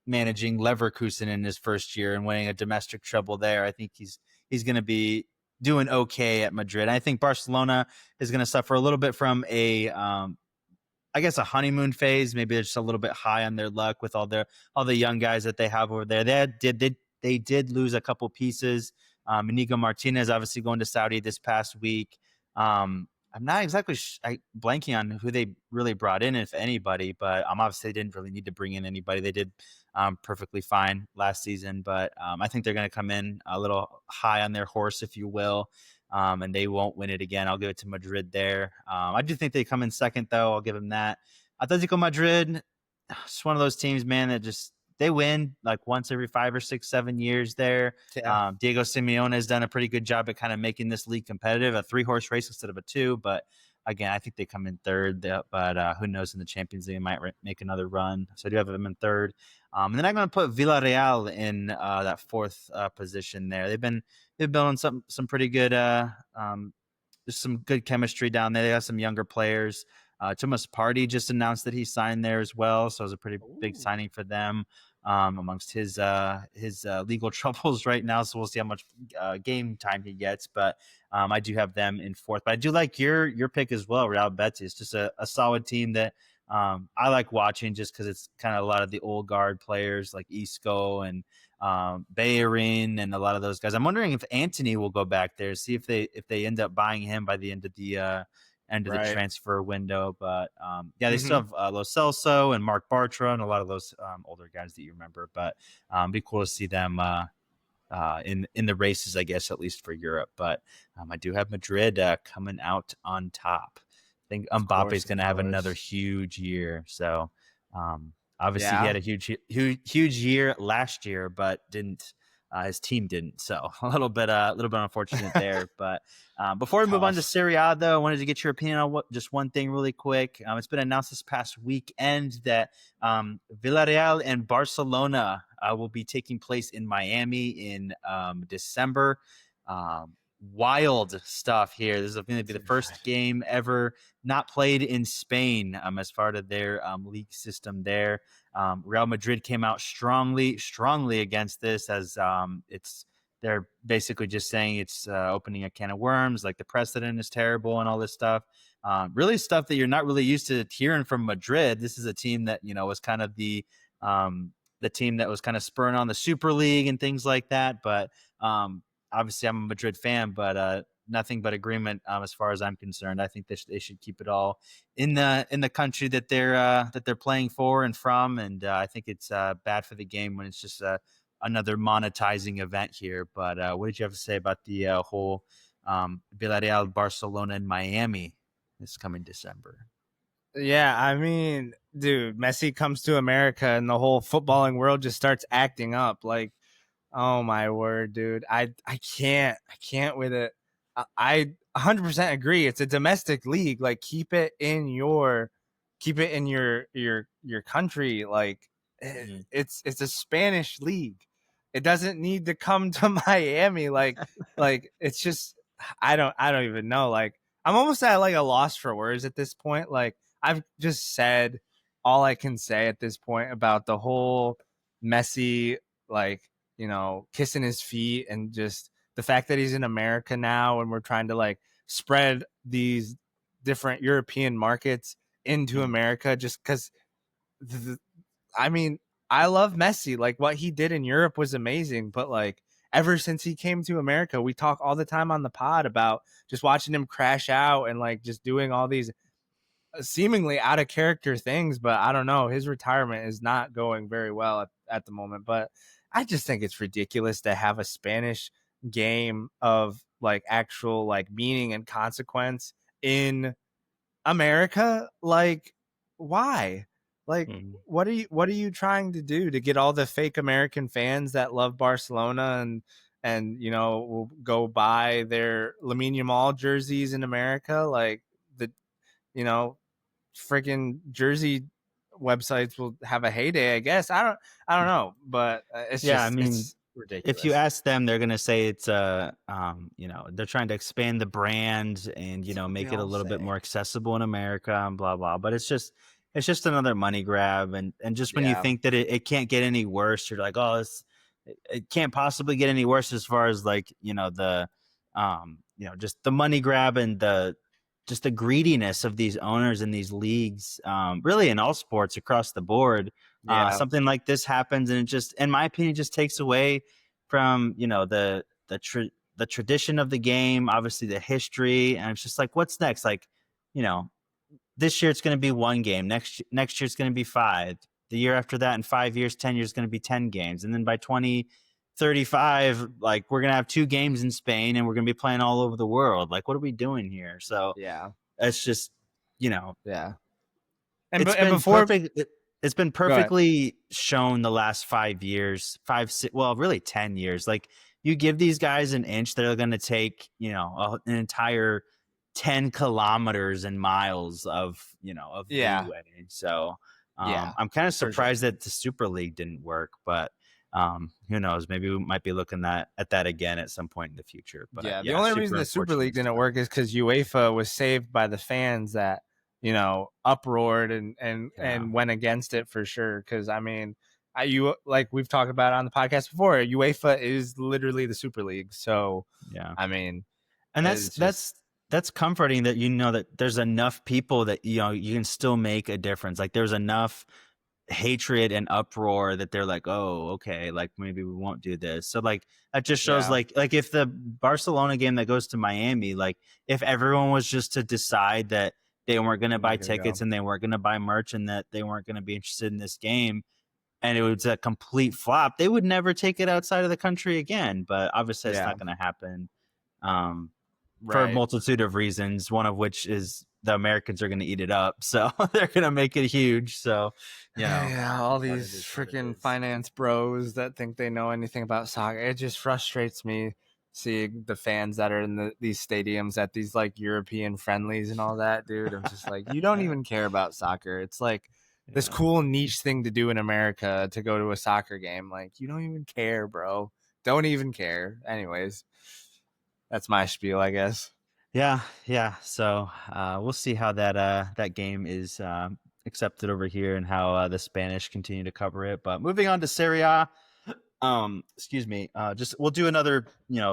managing Leverkusen in his first year and winning a domestic treble there, I think he's going to be doing okay at Madrid. I think Barcelona is going to suffer a little bit from I guess a honeymoon phase. Maybe they're just a little bit high on their luck with all the young guys that they have over there. They did lose a couple pieces. Inigo Martinez obviously going to Saudi this past week. I'm not exactly blanking on who they really brought in, if anybody, but obviously they didn't really need to bring in anybody. They did perfectly fine last season, but I think they're going to come in a little high on their horse, if you will, and they won't win it again. I'll give it to Madrid there. I do think they come in second, though. I'll give them that. Atletico Madrid, it's one of those teams, man, that just they win like once every 5 or 6, 7 years there. Yeah. Diego Simeone has done a pretty good job at kind of making this league competitive, a 3-horse race instead of a 2. But again, I think they come in third. But who knows, in the Champions League, they might make another run. So I do have them in third. And then I'm going to put Villarreal in that fourth position there. They've building some pretty good there's some good chemistry down there. They have some younger players. Thomas Partey just announced that he signed there as well, so it was a pretty big signing for them. Amongst his legal troubles right now, so we'll see how much game time he gets. But I do have them in fourth. But I do like your pick as well, Real Betis. It's just a solid team that I like watching, just because it's kind of a lot of the old guard players like Isco and Bellerin and a lot of those guys. I'm wondering if Antony will go back there, see if they end up buying him by the end of the Right. transfer window. But yeah, they still have Lo Celso and Mark Bartra and a lot of those older guys that you remember. But be cool to see them in the races, I guess, at least for Europe. But I do have Madrid coming out on top. I think Mbappe is going to have another huge year. So obviously he had a huge year last year, but didn't. His team didn't, so a little bit unfortunate there. But before we move on to Serie A, though, I wanted to get your opinion on just one thing really quick. It's been announced this past weekend that Villarreal and Barcelona will be taking place in Miami in December. Wild stuff here. This is going to be the first game ever not played in Spain as part of their league system there. Real Madrid came out strongly against this, as they're basically just saying it's opening a can of worms, like the precedent is terrible and all this stuff. Really stuff that you're not really used to hearing from Madrid. This is a team that was kind of the team that was kind of spurring on the Super League and things like that. But obviously, I'm a Madrid fan, but nothing but agreement as far as I'm concerned. I think they should keep it all in the country that they're playing for and from, and I think it's bad for the game when it's just another monetizing event here. But what did you have to say about the whole Villarreal, Barcelona, and Miami this coming December? Yeah, I mean, dude, Messi comes to America and the whole footballing world just starts acting up. Like, oh my word, dude. I can't with it. I 100% agree. It's a domestic league. Like keep it in your country. Like it's a Spanish league. It doesn't need to come to Miami. Like it's just I don't even know. Like, I'm almost at like a loss for words at this point. Like, I've just said all I can say at this point about the whole Messi, like, kissing his feet, and just the fact that he's in America now and we're trying to like spread these different European markets into Mm. America just because I mean, I love Messi. Like, what he did in Europe was amazing, but like ever since he came to America, we talk all the time on the pod about just watching him crash out and like just doing all these seemingly out of character things. But I don't know, his retirement is not going very well at the moment. But I just think it's ridiculous to have a Spanish game of like actual like meaning and consequence in America. Like, why? Like, Mm. what are you trying to do to get all the fake American fans that love Barcelona and will go buy their Lamine Yamal jerseys in America? Like, the you know freaking jersey websites will have a heyday, I guess. I don't know, but Yeah, I mean, it's if you ridiculous. ask them, they're gonna say it's they're trying to expand the brand and That's what they make it a all little bit say. more accessible in America and blah blah. But it's just another money grab, and just when you Yeah, think that it can't get any worse, you're like, oh, it can't possibly get any worse as far as like the just the money grab and the just the greediness of these owners in these leagues, really in all sports across the board. yeah, Something like this happens, and it just, in my opinion, just takes away from the tradition of the game, obviously the history, and it's just like, what's next? Like, you know, this year it's going to be one game. Next year it's going to be five. The year after that, in 5 years, 10 years, going to be 10 games, and then by 2035, like we're going to have two games in Spain, and we're going to be playing all over the world. Like, what are we doing here? So yeah, it's just, you know, yeah. And it's and been before, perfect. It's been go ahead. perfectly shown the last 5 years, well, really 10 years. Like, you give these guys an inch, they're going to take an entire 10 kilometers and miles of of Yeah, leeway. So yeah, I'm kind of for sure. surprised that the Super League didn't work, but who knows? Maybe we might be looking at that again at some point in the future. But Yeah, the yeah, only reason super the Super unfortunate League didn't stuff. work is because UEFA was saved by the fans that uproared Yeah, and went against it for sure. Because I mean, you like we've talked about on the podcast before, UEFA is literally the Super League. So yeah. I mean, And it's just that's comforting that that there's enough people that you can still make a difference. Like, there's enough hatred and uproar that they're like, oh, okay, like maybe we won't do this. So like that just shows, yeah, like if the Barcelona game that goes to Miami, like if everyone was just to decide that they weren't going to I'm buy not gonna tickets go. and they weren't going to buy merch and that they weren't going to be interested in this game, and it was a complete flop, they would never take it outside of the country again. But obviously it's Yeah, not going to happen. Um, for a right. multitude of reasons, one of which is the Americans are going to eat it up. So they're going to make it huge. So, Yeah, all but these it is what it freaking is. finance bros that think they know anything about soccer. It just frustrates me seeing the fans that are in these stadiums at these like European friendlies and all that, dude. I'm just like, you don't even care about soccer. It's like this Yeah. cool niche thing to do in America to go to a soccer game. Like, you don't even care, bro. Don't even care. Anyways, that's my spiel, I guess. Yeah. Yeah. So we'll see how that game is accepted over here and how the Spanish continue to cover it. But moving on to Serie A. Excuse me, just we'll do another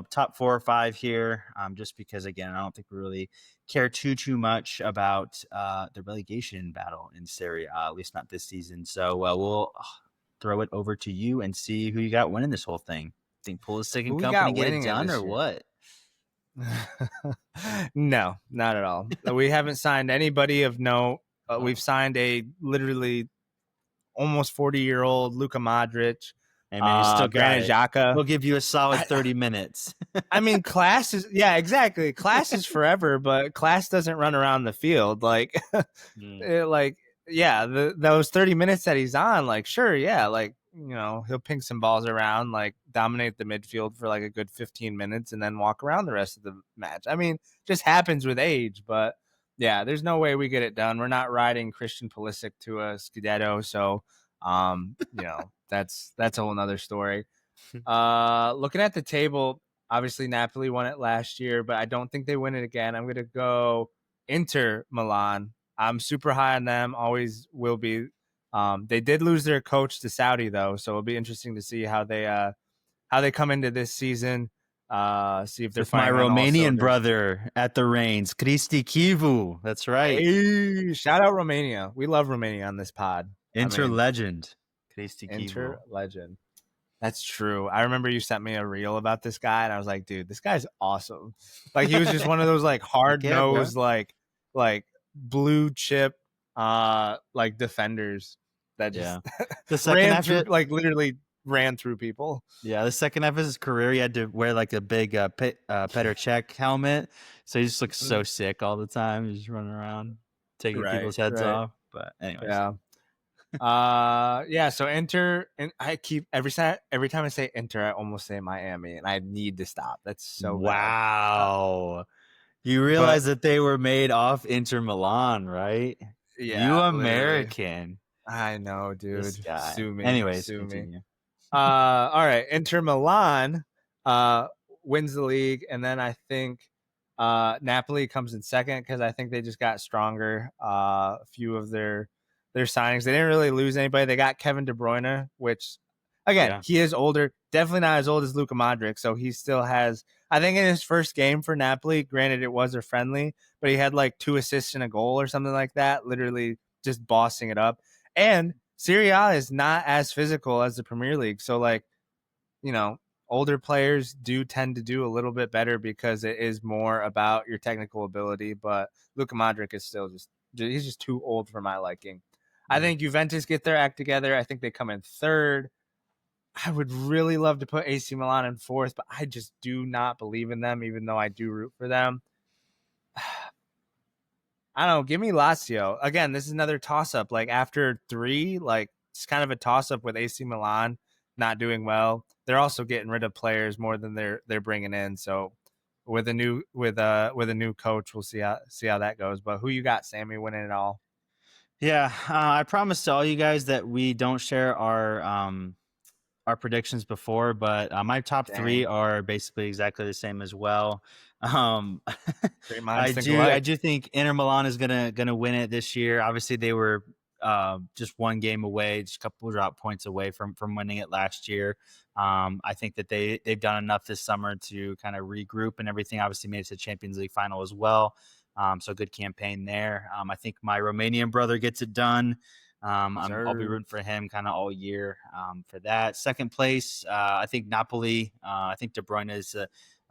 top 4 or 5 here, just because again I don't think we really care too much about the relegation battle in Serie A, at least not this season. So we'll throw it over to you and see who you got winning this whole thing. Think Pulisic Who and we company got get it winning it done, or this year? what? No, not at all. We haven't signed anybody of note. We've signed a literally almost 40-year-old Luka Modric, Hey man, you still got Granit it. Xhaka. We'll give you a solid I, 30 minutes. I mean, class is, yeah, exactly. Class is forever, but class doesn't run around the field like Mm. like yeah, those 30 minutes that he's on, like sure, yeah, like he'll ping some balls around, like dominate the midfield for like a good 15 minutes and then walk around the rest of the match. I mean, just happens with age, but yeah, there's no way we get it done. We're not riding Christian Pulisic to a Scudetto, so that's a whole nother story. Looking at the table, Obviously, Napoli won it last year, but I don't think they win it again. I'm gonna go Inter Milan. I'm super high on them. Always will be. They did lose their coach to Saudi though, so it'll be interesting to see how they come into this season. See if they're With my firing on all Romanian cylinders. brother at the reins, Cristi Kivu. That's right. Hey, shout out Romania. We love Romania on this pod. I Inter mean, legend, Cristi Inter Kivu. legend. That's true. I remember you sent me a reel about this guy, and I was like, dude, this guy's awesome. Like he was just one of those like Heck hard yeah, bro. nosed, like blue chip like defenders that just Yeah. The second ran half, through like literally ran through people. the second half of his career, he had to wear like a big Petr Cech helmet, so he just looks so sick all the time. He's just running around taking Right, people's heads right. off. But anyways, Yeah. Yeah, so Inter, and I keep every time I say Inter, I almost say Miami, and I need to stop. That's so bad. wow. You But realize that they were made off Inter Milan, right? You yeah, literally. American. I know, This dude. guy. Sue me. Anyways, Sue me. continue. All right. Inter Milan wins the league, and then I think Napoli comes in second because I think they just got stronger. A few of their signings. They didn't really lose anybody. They got Kevin De Bruyne, which again, he is older. Definitely not as old as Luka Modric, so he still has. I think in his first game for Napoli, granted it was a friendly, but he had like 2 assists and a goal or something like that. Literally just bossing it up. And Serie A is not as physical as the Premier League. So, like, older players do tend to do a little bit better because it is more about your technical ability. But Luka Modric is still he's just too old for my liking. I think Juventus get their act together. I think they come in third. I would really love to put AC Milan in fourth, but I just do not believe in them, even though I do root for them. I don't know. Give me Lazio. Again, this is another toss-up. Like after 3, like it's kind of a toss-up with AC Milan not doing well. They're also getting rid of players more than they're bringing in. So with a new coach, we'll see how that goes. But who you got, Sammy, winning it all? Yeah, I promised to all you guys that we don't share our predictions before, but my top 3 are basically exactly the same as well. Great minds think alike. I do think Inter Milan is gonna win it this year. Obviously, they were just 1 game away, just a couple drop points away from winning it last year. I think that they've done enough this summer to kind of regroup and everything. Obviously, made it to the Champions League final as well. So good campaign there. I think my Romanian brother gets it done. I'll be rooting for him kind of all year for that. Second place, I think Napoli. I think De Bruyne is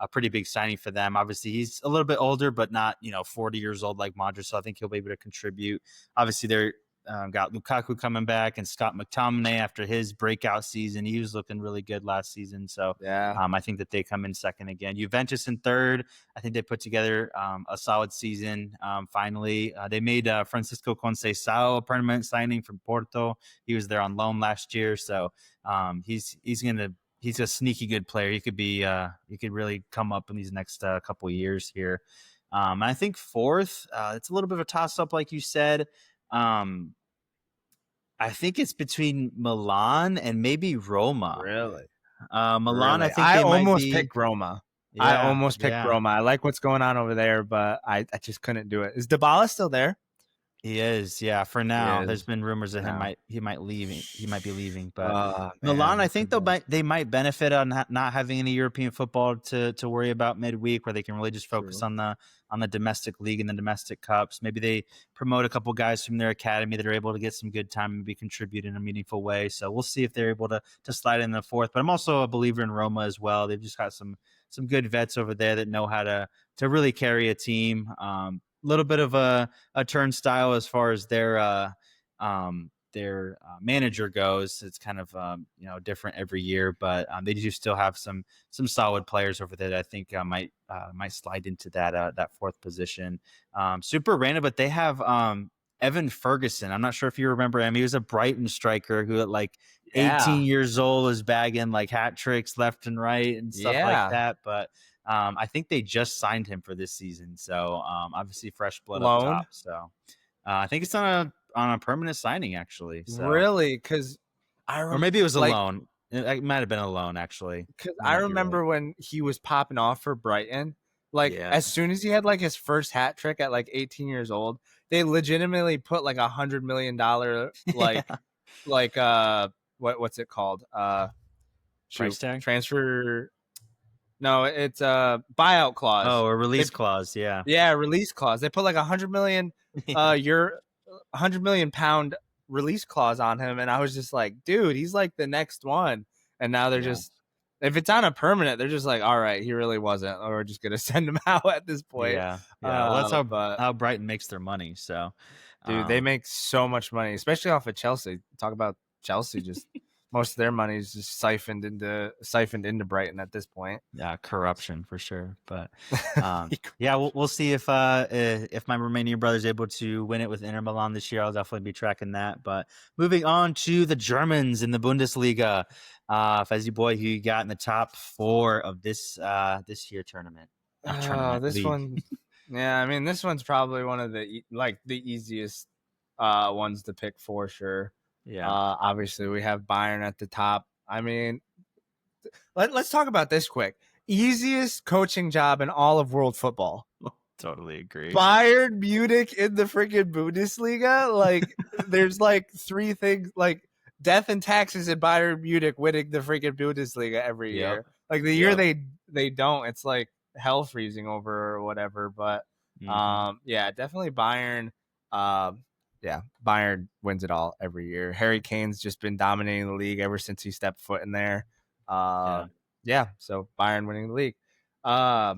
a pretty big signing for them. Obviously, he's a little bit older, but not 40 years old like Modric. So I think he'll be able to contribute. Obviously, they're got Lukaku coming back and Scott McTominay after his breakout season. He was looking really good last season. So yeah, I think that they come in second again. Juventus in third. I think they put together a solid season. Finally, they made Francisco Conceição a permanent signing from Porto. He was there on loan last year. So he's a sneaky good player. He could really come up in these next couple of years here. And I think fourth, it's a little bit of a toss up, like you said. I think it's between Milan and maybe Roma. really. Milan, Really? I think I they might almost be. picked Roma. Yeah, I almost picked yeah. Roma. I like what's going on over there, but I just couldn't do it. Is Dybala still there? He is, yeah. For now, there's is. been rumors that No. he might be leaving. But Oh, Milan, man, I that's think a they might benefit on not having any European football to worry about midweek, where they can really just focus true. on the domestic league and the domestic cups. Maybe they promote a couple guys from their academy that are able to get some good time and maybe contribute in a meaningful way. So we'll see if they're able to slide in the fourth. But I'm also a believer in Roma as well. They've just got some good vets over there that know how to really carry a team. Little bit of a turnstile as far as their manager goes. It's kind of different every year, but they do still have some solid players over there that I think might slide into that fourth position. Super random, but they have Evan Ferguson. I'm not sure if you remember him. He was a Brighton striker who at like 18 years old was bagging like hat tricks left and right and stuff like that. But I think they just signed him for this season. So obviously fresh blood up Loan? top. So I think it's on a permanent signing actually. So Really? Because or maybe it was a loan. It might have been a loan, actually. Because You I might be right. remember when he was popping off for Brighton, like Yeah. as soon as he had like his first hat trick at like 18 years old, they legitimately put like $100 million like Yeah. like what's it called? Price Shoot, tag? transfer. No, it's a buyout clause. Oh, a They release clause. Yeah. Yeah, release clause. They put like 100 million Yeah. euro, 100 million pound release clause on him, and I was just like, dude, he's like the next one. And now they're Yeah. just, if it's on a permanent, they're just like, all right, he really wasn't, or we're just gonna send him out at this point. Yeah. Yeah. Well, that's But how Brighton makes their money. So, dude, they um, make so much money, especially off of Chelsea. Talk about Chelsea, just most of their money is just siphoned into Brighton at this point. yeah, corruption for sure. But yeah, we'll see if my Romanian brother is able to win it with Inter Milan this year. I'll definitely be tracking that. But moving on to the Germans in the Bundesliga, Fezzy boy, who you got in the top 4 of this year tournament? Not tournament, This league. one, yeah, I mean, this one's probably one of the easiest ones to pick for sure. Yeah, Obviously, we have Bayern at the top. I mean, let's talk about this quick. Easiest coaching job in all of world football. totally agree. Bayern Munich in the freaking Bundesliga. Like, there's like 3 things, like death and taxes in Bayern Munich winning the freaking Bundesliga every Yep. year. Like the year they don't, it's like hell freezing over or whatever. But yeah, definitely Bayern. Yeah, Bayern wins it all every year. Harry Kane's just been dominating the league ever since he stepped foot in there. Yeah, so Bayern winning the league.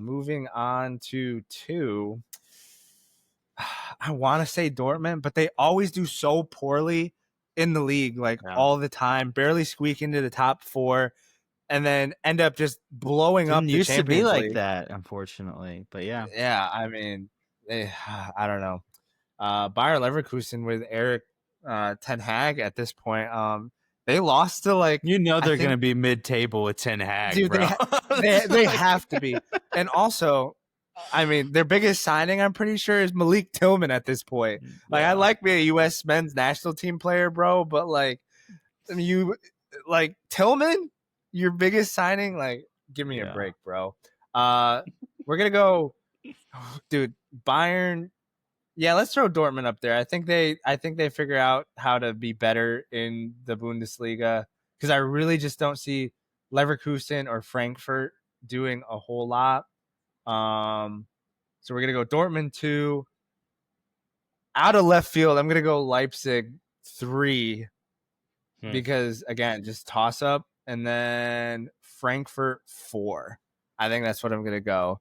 Moving on to 2. I want to say Dortmund, but they always do so poorly in the league, like all the time, barely squeak into the top 4, and then end up just blowing up Didn't the used to be Champions like League. that, unfortunately. But yeah. Yeah, I mean, I don't know. Bayer Leverkusen with Eric Ten Hag at this point, they lost to like, You know I they're think, gonna be mid-table with Ten Hag, dude, bro. they have to be. And also, I mean, their biggest signing, I'm pretty sure, is Malik Tillman at this point. Like, I like being a U.S. men's national team player, bro, but like, I mean, like Tillman, your biggest signing, like, give me a break, bro. We're gonna go, dude. Bayern. Yeah, let's throw Dortmund up there. I think they figure out how to be better in the Bundesliga, because I really just don't see Leverkusen or Frankfurt doing a whole lot. So we're gonna go Dortmund 2. Out of left field, I'm gonna go Leipzig 3, because again, just toss up, and then Frankfurt 4. I think that's what I'm gonna go.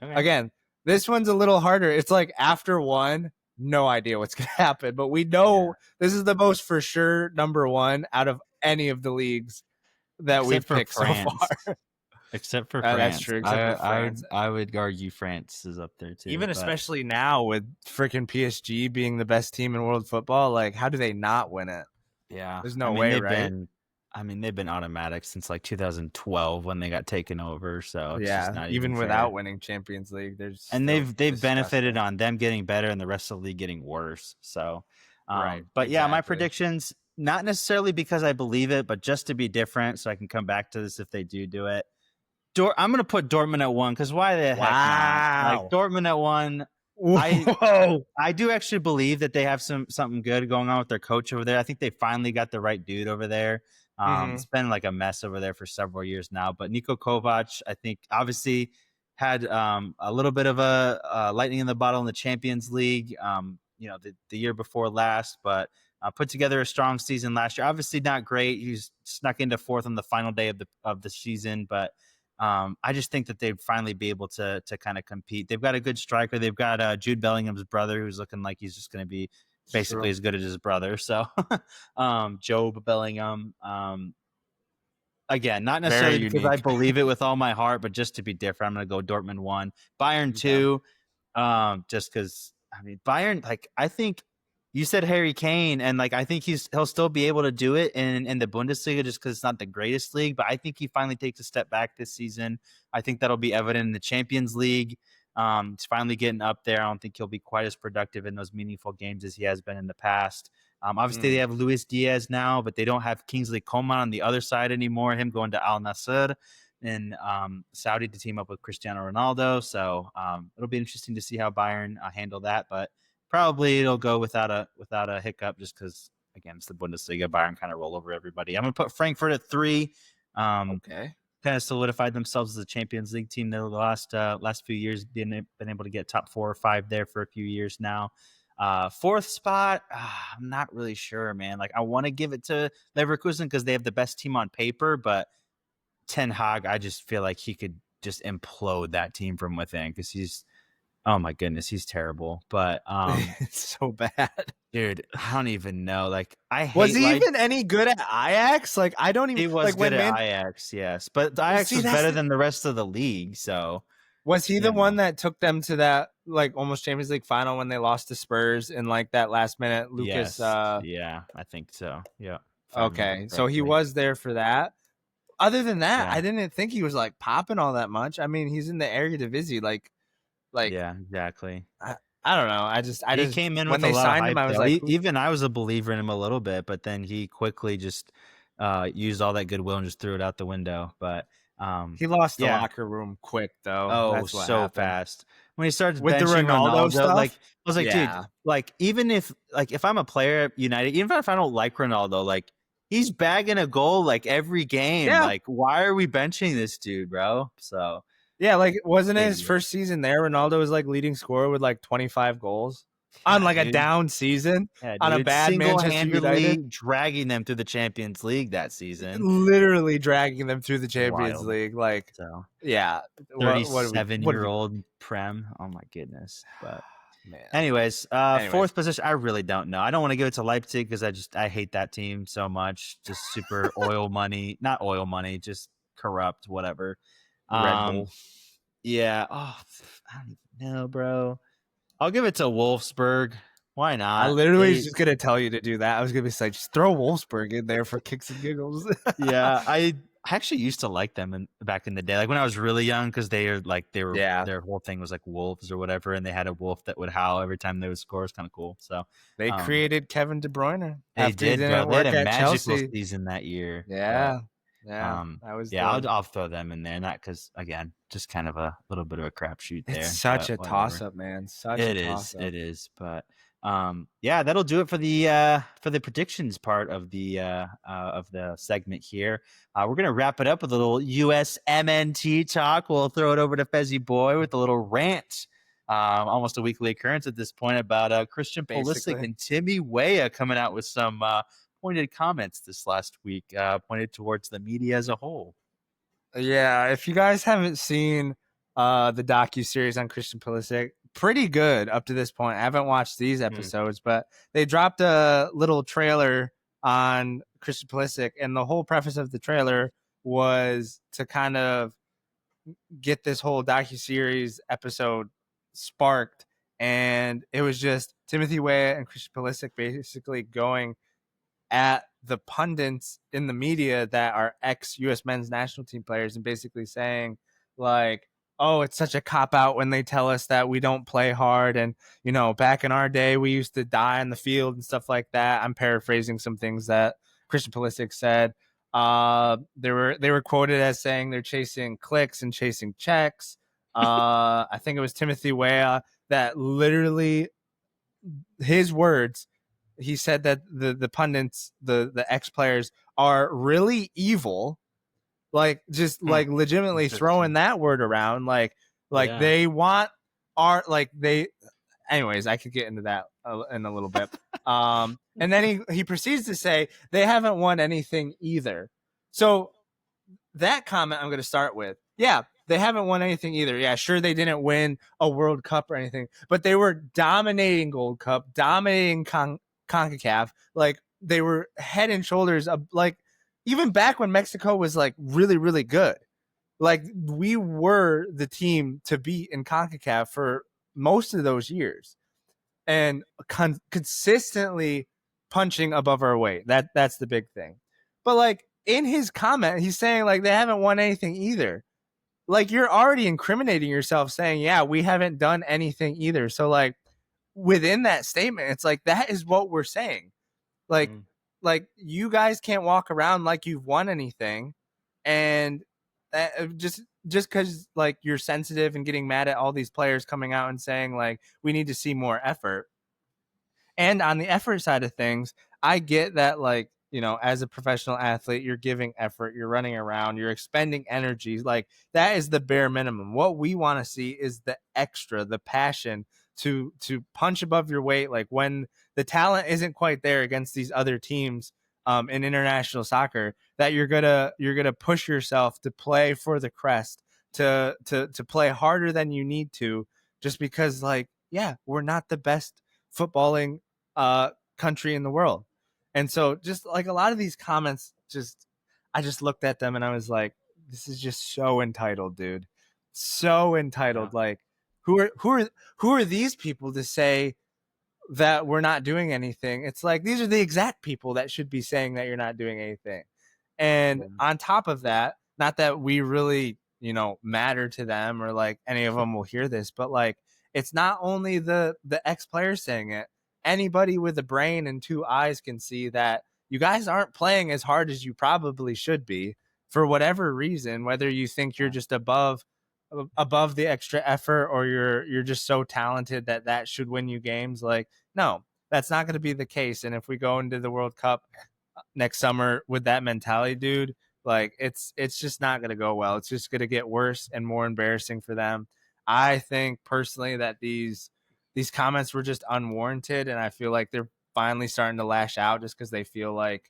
Okay. Again, this one's a little harder. It's like after 1, no idea what's gonna happen, but we know this is the most for sure number 1 out of any of the leagues that we've picked so far. Except for France. That's true. Except for France. I would argue France is up there too. Even especially now with freaking PSG being the best team in world football, like, how do they not win it? Yeah, there's no way, right? They've been automatic since like 2012 when they got taken over. So it's just not even fair. Without winning Champions League, they've benefited on them getting better and the rest of the league getting worse. So, right. But yeah, my predictions, not necessarily because I believe it, but just to be different, so I can come back to this if they do it. I'm going to put Dortmund at 1, because why the heck not? Like, Dortmund at 1. I do actually believe that they have something good going on with their coach over there. I think they finally got the right dude over there. It's been like a mess over there for several years now. But Niko Kovac, I think, obviously had a little bit of a lightning in the bottle in the Champions League, the year before last, but put together a strong season last year. Obviously not great. He's snuck into 4th on the final day of the season, but I just think that they'd finally be able to kind of compete. They've got a good striker. They've got Jude Bellingham's brother, who's looking like he's just going to be basically as good as his brother. So Job Bellingham. Again, not necessarily because I believe it with all my heart, but just to be different, I'm going to go Dortmund 1, Bayern 2. Just because, I mean, Bayern, like, I think you said Harry Kane, and like, I think he'll still be able to do it in the Bundesliga, just because it's not the greatest league. But I think he finally takes a step back this season. I think that'll be evident in the Champions League. He's finally getting up there. I don't think he'll be quite as productive in those meaningful games as he has been in the past. Obviously, they have Luis Diaz now, but they don't have Kingsley Coman on the other side anymore. Him going to Al Nassr in Saudi to team up with Cristiano Ronaldo. So it'll be interesting to see how Bayern handle that. But probably it'll go without a hiccup, just because again it's the Bundesliga. Bayern kind of roll over everybody. I'm gonna put Frankfurt at 3. Okay. Kind of solidified themselves as a Champions League team the last few years, been able to get top 4 or 5 there for a few years now. Fourth spot, I'm not really sure, man. Like I want to give it to Leverkusen because they have the best team on paper, but Ten Hag, I just feel like he could just implode that team from within because he's, oh my goodness, he's terrible. But it's so bad, dude. I don't even know. Like I hate. Was he even any good at Ajax? Like I don't even. He was like good at Ajax, yes, but Ajax was better than the rest of the league. So was he the one that took them to that like almost Champions League final when they lost to Spurs in like that last minute? Lucas. Yes. Yeah, I think so. Yeah. Okay, so he was there for that. Other than that, I didn't think he was like popping all that much. I mean, he's in the Eredivisie, like yeah, exactly. I don't know. I just came in when they signed him. I was like, even I was a believer in him a little bit, but then he quickly just used all that goodwill and just threw it out the window. But he lost the locker room quick though. Oh, that's what so happened. fast when he started with the Ronaldo stuff. Like I was like, dude, like even if I'm a player at United, even if I don't like Ronaldo, like he's bagging a goal like every game. Yeah. Like, why are we benching this dude, bro? So yeah, like wasn't it his first season there? Ronaldo was like leading scorer with like 25 goals on like a down season on a bad Manchester United, dragging them through the Champions League that season. Literally dragging them through the Champions League. Like, so yeah, 37-year-old Prem. Oh my goodness, but. Man. Anyways, fourth position, I really don't know. I don't want to give it to Leipzig because I hate that team so much. Just super not oil money, just corrupt, whatever. Red Bull. Yeah. Oh, I don't even know, bro. I'll give it to Wolfsburg. Why not? I literally was just gonna tell you to do that. I was gonna be like, just throw Wolfsburg in there for kicks and giggles. Yeah, I actually used to like them back in the day, like when I was really young, because their whole thing was like wolves or whatever, and they had a wolf that would howl every time they would score. It's kind of cool. So they created Kevin De Bruyne. They did, bro. They had a magical season that year. Yeah. I'll throw them in there, not because again, just kind of a little bit of a crapshoot there. It's such a toss up, man. It is, but that'll do it for the predictions part of the segment here. We're gonna wrap it up with a little USMNT talk. We'll throw it over to Fezzy Boy with a little rant. Almost a weekly occurrence at this point about Christian Pulisic and Timmy Weah coming out with some pointed comments this last week, pointed towards the media as a whole. Yeah, if you guys haven't seen the docu-series on Christian Pulisic, pretty good up to this point. I haven't watched these episodes, but they dropped a little trailer on Christian Pulisic, and the whole preface of the trailer was to kind of get this whole docu-series episode sparked, and it was just Timothy Weah and Christian Pulisic basically going at the pundits in the media that are ex-US men's national team players and basically saying like, oh, it's such a cop-out when they tell us that we don't play hard, and you know, back in our day we used to die in the field and stuff like that. I'm paraphrasing some things that Christian Pulisic said. They were quoted as saying they're chasing clicks and chasing checks. I think it was Timothy Weah that literally, his words, he said that the pundits, the ex-players are really evil, like just like legitimately throwing that word around, like they want our, like they, anyways, I could get into that in a little bit. And then he proceeds to say they haven't won anything either. So that comment I'm going to start with. Yeah, they haven't won anything either. Yeah, sure, they didn't win a World Cup or anything, but they were dominating Gold Cup, dominating CONCACAF. Like they were head and shoulders up, like even back when Mexico was like really, really good. Like we were the team to beat in CONCACAF for most of those years, and consistently punching above our weight. That's the big thing. But like in his comment, he's saying like they haven't won anything either. like you're already incriminating yourself saying, yeah, we haven't done anything either. So like within that statement, it's like that is what we're saying. Like Mm. like you guys can't walk around like you've won anything, and just because like you're sensitive and getting mad at all these players coming out and saying like we need to see more effort. And on the effort side of things, I get that, like, you know, as a professional athlete, you're giving effort, you're running around, you're expending energy. Like, that is the bare minimum. What we want to see is the extra, the passion to punch above your weight. Like when the talent isn't quite there against these other teams in international soccer, that you're gonna push yourself to play for the crest, to play harder than you need to, just because, like, yeah, we're not the best footballing country in the world. And so just like a lot of these comments, I just looked at them and I was like, this is just so entitled, dude. So Yeah. entitled. Like who are these people to say that we're not doing anything? It's like these are the exact people that should be saying that you're not doing anything. And Mm. on top of that, not that we really, you know, matter to them or like any of them will hear this, but like it's not only the ex players saying it. Anybody with a brain and two eyes can see that you guys aren't playing as hard as you probably should be for whatever reason, whether you think you're Yeah. just above the extra effort or you're just so talented that that should win you games. Like, no, that's not going to be the case. And if we go into the World Cup next summer with that mentality, dude, like it's just not going to go well. It's just going to get worse and more embarrassing for them. I think personally that these comments were just unwarranted, and I feel like they're finally starting to lash out just because they feel like,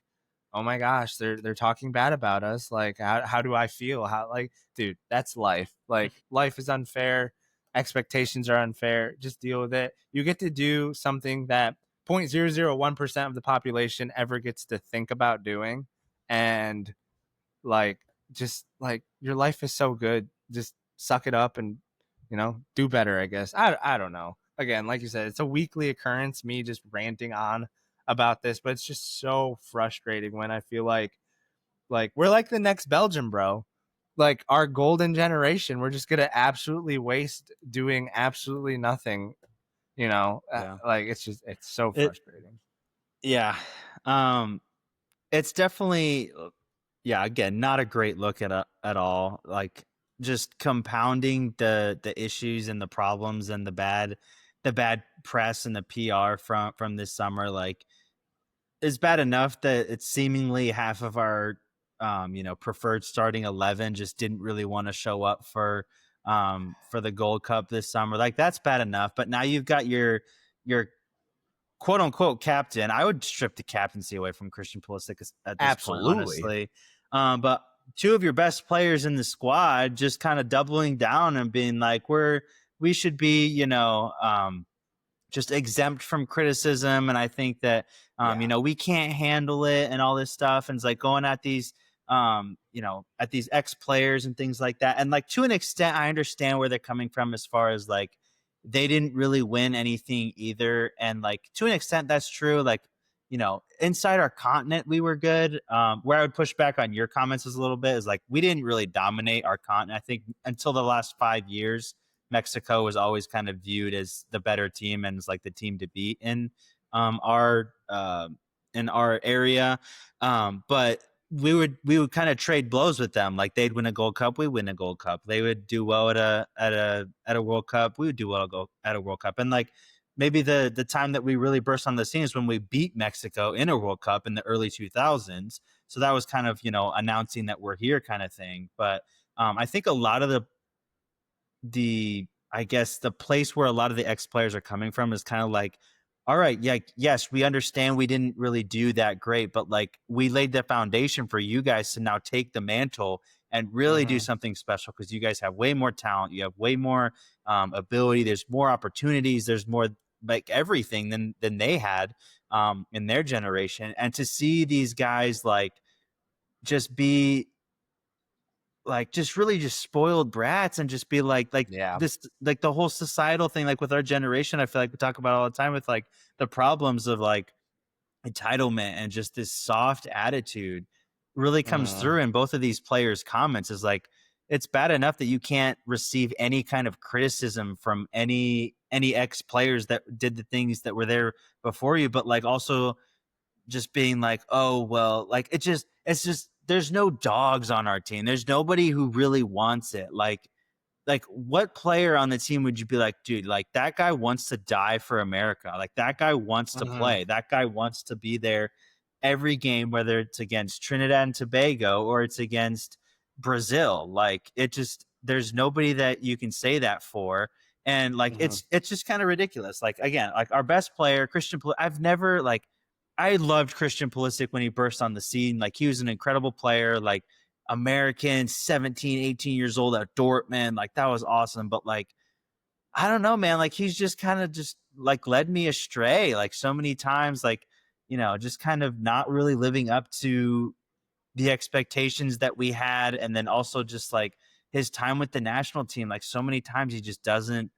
oh my gosh, they're talking bad about us. Like, how do I feel? How, like, dude, that's life. Like, life is unfair. Expectations are unfair. Just deal with it. You get to do something that 0.001% of the population ever gets to think about doing. And like, just like your life is so good. Just suck it up and, you know, do better, I guess. I don't know. Again, like you said, it's a weekly occurrence, me just ranting on about this, but it's just so frustrating when I feel like we're like the next Belgium, bro. Like our golden generation, we're just gonna absolutely waste doing absolutely nothing. You know, Yeah. like it's so It frustrating. yeah. Um it's definitely yeah, again, not a great look at all. Like just compounding the issues and the problems and the bad press and the PR from this summer. Like it's bad enough that it's seemingly half of our preferred starting 11 just didn't really want to show up for the Gold Cup this summer. Like that's bad enough, but now you've got your quote unquote captain. I would strip the captaincy away from Christian Pulisic at this point, Absolutely. honestly. But two of your best players in the squad just kind of doubling down and being like, we should be, just exempt from criticism. And I think that, Yeah. we can't handle it and all this stuff. And it's like going at these, at these ex players and things like that. And like to an extent, I understand where they're coming from as far as like they didn't really win anything either. And like to an extent, that's true. Like, inside our continent, we were good. Where I would push back on your comments is a little bit is like we didn't really dominate our continent. I think until the last 5 years, Mexico was always kind of viewed as the better team and is like the team to beat our in our area. But we would kind of trade blows with them. Like they'd win a Gold Cup, we win a Gold Cup. They would do well at a World Cup, we would do well at a World Cup. And like maybe the time that we really burst on the scene is when we beat Mexico in a World Cup in the early 2000s. So that was kind of announcing that we're here kind of thing. But I think a lot of the I guess the place where a lot of the ex players are coming from is kind of like, all right, yeah, yes, we understand we didn't really do that great, but like we laid the foundation for you guys to now take the mantle and really do Mm-hmm. something special because you guys have way more talent, you have way more ability, there's more opportunities, there's more like everything than they had in their generation, and to see these guys like just be like just really just spoiled brats and just be like Yeah. this like the whole societal thing like with our generation I feel like we talk about all the time with like the problems of like entitlement and just this soft attitude really comes Mm-hmm. through in both of these players comments is like it's bad enough that you can't receive any kind of criticism from any ex players that did the things that were there before you, but like also just being like, oh well, like it's just there's no dogs on our team. There's nobody who really wants it. Like what player on the team would you be like, dude, like that guy wants to die for America. Like that guy wants to Mhm. play. That guy wants to be there every game, whether it's against Trinidad and Tobago or it's against Brazil. Like it just there's nobody that you can say that for. And like Mhm. it's just kind of ridiculous. Like again, like our best player, I've never like I loved Christian Pulisic when he burst on the scene. Like he was an incredible player. Like American, 17, 18 years old at Dortmund. Like that was awesome. But like, I don't know, man. Like he's just kind of just like led me astray like so many times, like, just kind of not really living up to the expectations that we had, and then also just like his time with the national team, like so many times he just doesn't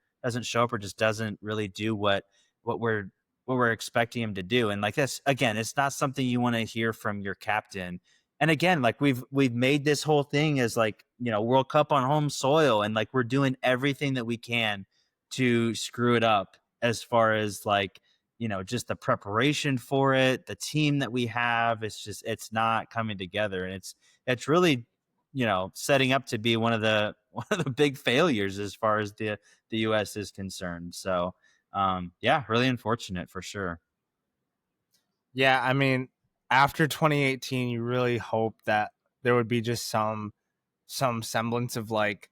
show up or just doesn't really do what we're what we're expecting him to do. And like this again, it's not something you want to hear from your captain. And again, like we've made this whole thing as like, World Cup on home soil, and like we're doing everything that we can to screw it up as far as like, just the preparation for it, the team that we have. It's not coming together. And it's really, setting up to be one of the one of the big failures as far as the US is concerned. So yeah, really unfortunate for sure. Yeah, I mean, after 2018, you really hope that there would be just some semblance of like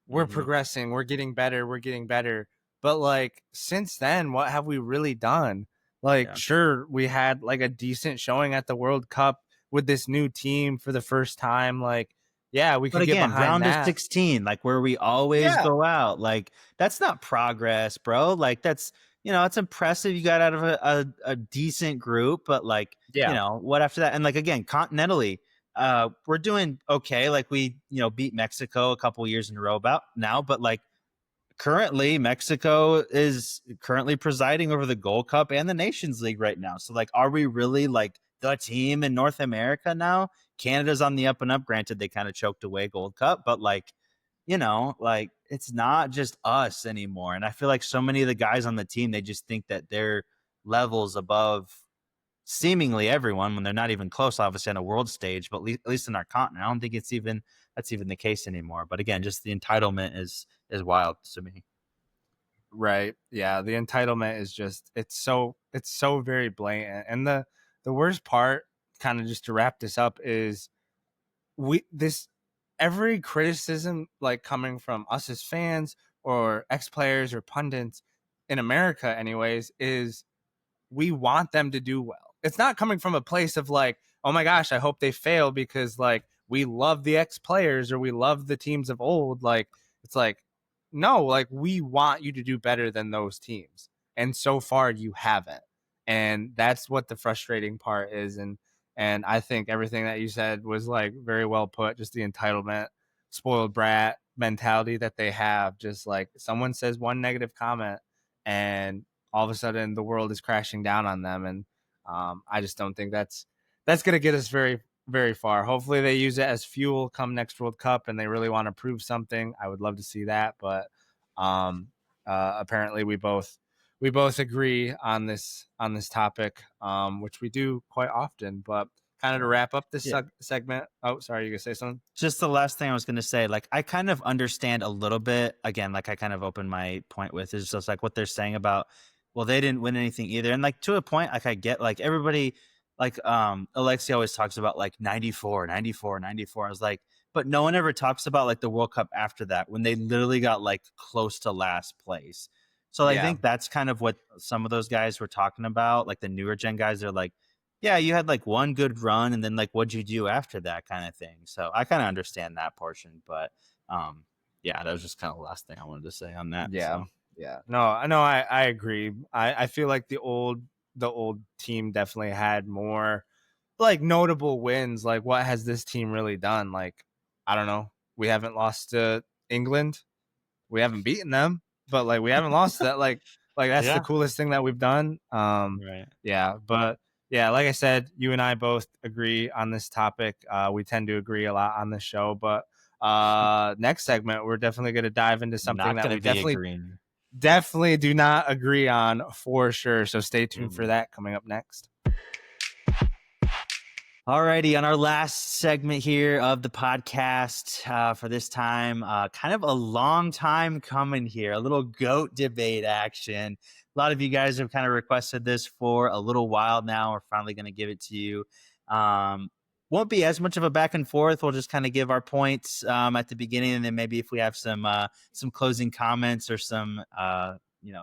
we're Hmm. progressing, we're getting better, we're getting better. But like since then, what have we really done? Like, Yeah. sure, we had like a decent showing at the World Cup with this new team for the first time. Like, yeah, we But could get again, behind round of that. 16, like where we always Yeah, go out, like that's not progress, bro. Like that's, it's impressive you got out of a decent group, but like, yeah, what after that? And like again, continentally, we're doing okay. Like we, beat Mexico a couple years in a row about now, but like currently Mexico is currently presiding over the Gold Cup and the Nations League right now. So like are we really like the team in North America now? Canada's on the up and up. Granted, they kind of choked away Gold Cup, but like, like it's not just us anymore. And I feel like so many of the guys on the team, they just think that they're levels above seemingly everyone when they're not even close, obviously on a world stage, but at least in our continent. I don't think that's even the case anymore. But again, just the entitlement is wild to me. right. Yeah, the entitlement is just it's so very blatant. And the worst part, kind of just to wrap this up, is we this every criticism like coming from us as fans or ex players or pundits in America anyways is we want them to do well. It's not coming from a place of like, oh my gosh, I hope they fail because like we love the ex players or we love the teams of old. Like it's like, no, like we want you to do better than those teams. And so far you haven't. And that's what the frustrating part is. And I think everything that you said was like very well put, just the entitlement, spoiled brat mentality that they have. Just like someone says one negative comment and all of a sudden the world is crashing down on them. And I just don't think that's going to get us very far. Hopefully they use it as fuel come next World Cup and they really want to prove something. I would love to see that, but um, apparently we both agree on this topic, which we do quite often. But kind of to wrap up this Yeah. segment. Oh, sorry, you gonna say something? Just the last thing I was going to say, like, I kind of understand a little bit. Again, like, I kind of opened my point with is just like what they're saying about, well, they didn't win anything either. And like, to a point, like, I get like everybody, like, Alexi always talks about like 94, 94, 94. I was like, but no one ever talks about like the World Cup after that when they literally got like close to last place. So I Yeah. think that's kind of what some of those guys were talking about. Like the newer gen guys, they're like, yeah, you had like one good run and then like what'd you do after that kind of thing. So I kind of understand that portion, but um yeah, that was just kind of the last thing I wanted to say on that. Yeah. So Yeah. No, I know I agree. I feel like the old team definitely had more like notable wins. Like what has this team really done? Like, I don't know. We haven't lost to England. We haven't beaten them, but like we haven't lost that. Like that's the yeah, coolest thing that we've done. right. Yeah, but yeah, like I said, you and I both agree on this topic. We tend to agree a lot on this show, but Next segment, we're definitely going to dive into something Not that going we to be agreeing. definitely do not agree on for sure. So stay tuned for Ooh. that coming up next. Alrighty, on our last segment here of the podcast for this time, kind of a long time coming here, a little GOAT debate action. A lot of you guys have kind of requested this for a little while now. We're finally going to give it to you. Won't be as much of a back and forth. We'll just kind of give our points at the beginning, and then maybe if we have some closing comments or some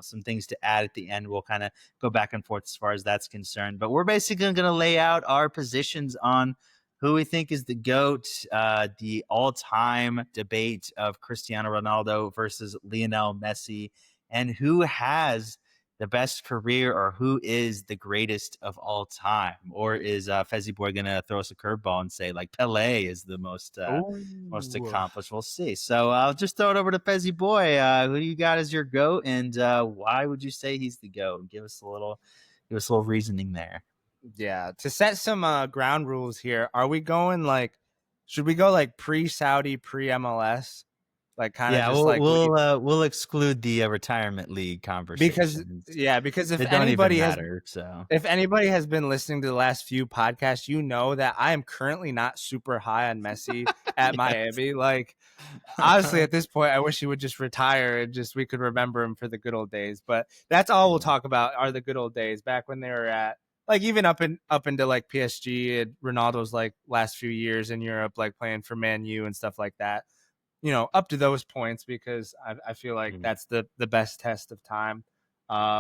some things to add at the end, we'll kind of go back and forth as far as that's concerned. But we're basically going to lay out our positions on who we think is the GOAT, the all-time debate of Cristiano Ronaldo versus Lionel Messi, and who has the best career, or who is the greatest of all time. Or is Fezzy Boy going to throw us a curveball and say like Pele is the most accomplished? We'll see. So I'll just throw it over to Fezzy Boy. Who do you got as your GOAT, and why would you say he's the GOAT? Give us a little reasoning there. Yeah, to set some ground rules here, are we going like, should we go like pre-Saudi, pre-MLS? Like kind of just like we'll exclude the retirement league conversations because if they don't anybody even has matter. So if anybody has been listening to the last few podcasts, you know that I am currently not super high on Messi at Miami. Like honestly, at this point, I wish he would just retire and just we could remember him for the good old days. But that's all we'll talk about are the good old days back when they were at like even up into like PSG and Ronaldo's like last few years in Europe, like playing for Man U and stuff like that. You know, up to those points because I feel like that's the best test of time.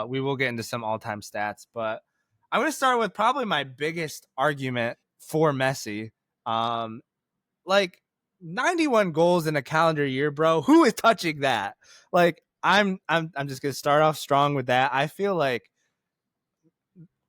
We will get into some all time stats, but I'm going to start with probably my biggest argument for Messi. Like 91 goals in a calendar year, bro. Who is touching that? Like I'm just going to start off strong with that. I feel like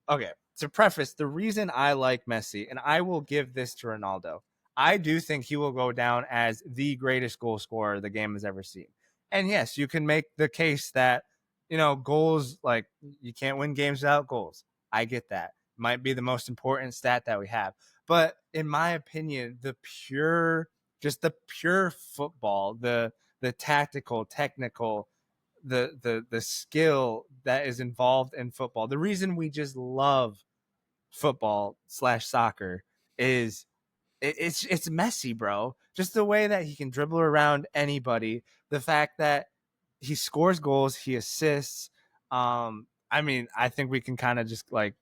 okay, to preface, the reason I like Messi, and I will give this to Ronaldo, I do think he will go down as the greatest goal scorer the game has ever seen. And yes, you can make the case that, you know, goals, like you can't win games without goals. I get that. Might be the most important stat that we have. But in my opinion, the pure football, the tactical, technical, the skill that is involved in football. The reason we just love football/soccer is it's messy, bro. Just the way that he can dribble around anybody, the fact that he scores goals, he assists. I mean, I think we can kind of just like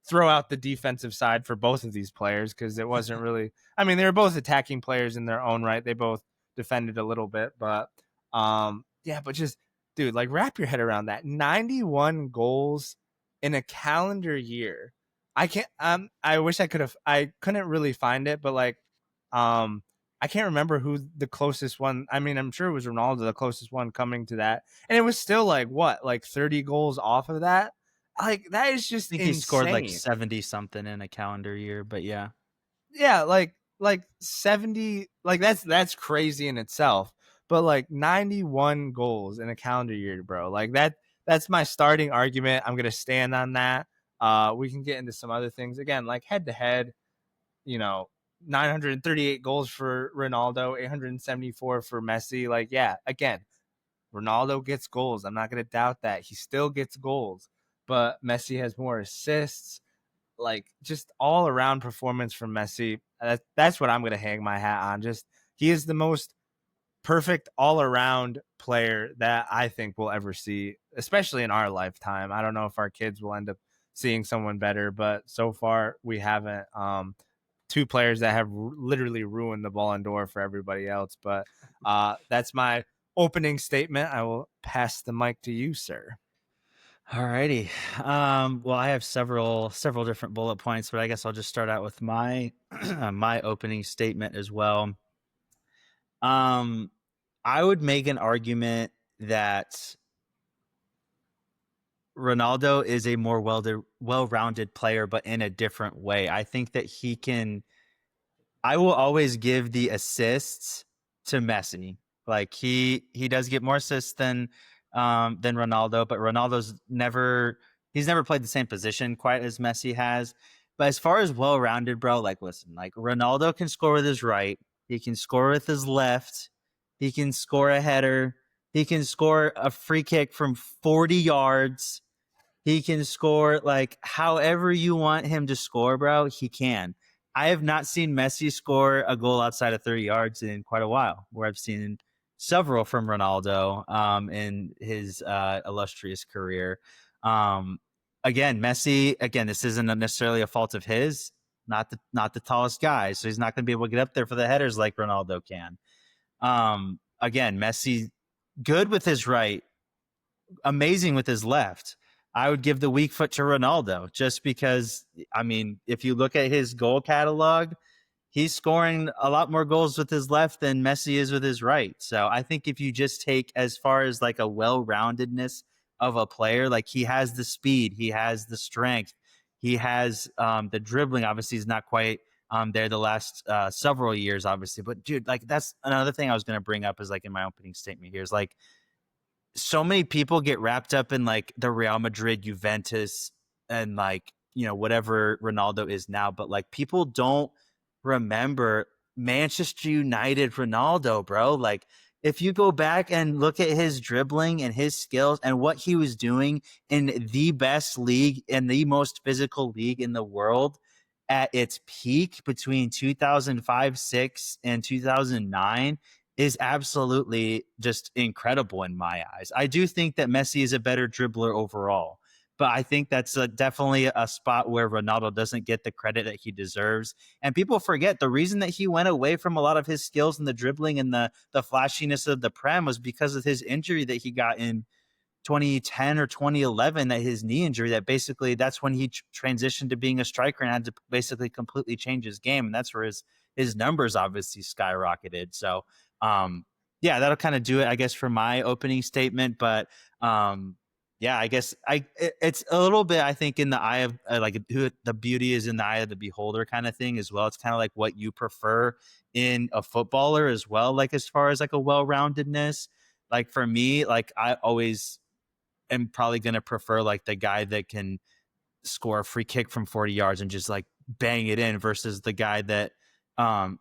throw out the defensive side for both of these players because it wasn't really. I mean, they were both attacking players in their own right. They both defended a little bit, but yeah, but just dude, like wrap your head around that. 91 goals in a calendar year. I can't. I wish I could have. I couldn't really find it, but like, I can't remember who the closest one. I mean, I'm sure it was Ronaldo, the closest one coming to that, and it was still like what, like 30 goals off of that. Like that is just I think he scored like insane. 70 something in a calendar year, but yeah. Yeah, like 70, like that's crazy in itself. But like 91 goals in a calendar year, bro. Like that's my starting argument. I'm gonna stand on that. We can get into some other things again, like head to head. You know, 938 goals for Ronaldo, 874 for Messi. Like, yeah, again, Ronaldo gets goals. I'm not gonna doubt that. He still gets goals, but Messi has more assists, like just all around performance from Messi. That's what I'm going to hang my hat on. Just he is the most perfect all around player that I think we'll ever see, especially in our lifetime. I don't know if our kids will end up seeing someone better, but so far we haven't. Two players that have literally ruined the Ballon d'Or for everybody else. But that's my opening statement. I will pass the mic to you, sir. Alrighty. Well, I have several different bullet points, but I guess I'll just start out with my my opening statement as well. I would make an argument that Ronaldo is a more well-rounded player, but in a different way. I think that he can. I will always give the assists to Messi. Like he does get more assists than Ronaldo, but he's never played the same position quite as Messi has. But as far as well-rounded, bro, like listen, like Ronaldo can score with his right, He can score with his left. He can score a header. He can score a free kick from 40 yards. He can score like however you want him to score, bro. He can. I have not seen Messi score a goal outside of 30 yards in quite a while, where I've seen several from Ronaldo in his illustrious career. Again, Messi, again, this isn't necessarily a fault of his, not the tallest guy, so he's not going to be able to get up there for the headers like Ronaldo can. Again, Messi, good with his right, amazing with his left. I would give the weak foot to Ronaldo just because, I mean, if you look at his goal catalog, he's scoring a lot more goals with his left than Messi is with his right. So I think if you just take as far as like a well-roundedness of a player, like he has the speed, he has the strength, he has the dribbling. Obviously, he's not quite there the last several years, obviously. But dude, like that's another thing I was going to bring up is like in my opening statement here is like so many people get wrapped up in like the Real Madrid, Juventus, and like, you know, whatever Ronaldo is now, but like people don't remember Manchester United Ronaldo, bro. Like if you go back and look at his dribbling and his skills and what he was doing in the best league and the most physical league in the world at its peak between 2005, 6 and 2009 is absolutely just incredible in my eyes. I do think that Messi is a better dribbler overall, but I think that's definitely a spot where Ronaldo doesn't get the credit that he deserves. And people forget the reason that he went away from a lot of his skills in the dribbling and the flashiness of the Prem was because of his injury that he got in 2010 or 2011, that his knee injury, that basically that's when he transitioned to being a striker and had to basically completely change his game. And that's where his numbers obviously skyrocketed. So, yeah, that'll kind of do it, I guess, for my opening statement. But, yeah, I guess it's a little bit, I think, in the eye of like who the beauty is in the eye of the beholder kind of thing as well. It's kind of like what you prefer in a footballer as well. Like as far as like a well-roundedness, like for me, like I always am probably going to prefer like the guy that can score a free kick from 40 yards and just like bang it in versus the guy that,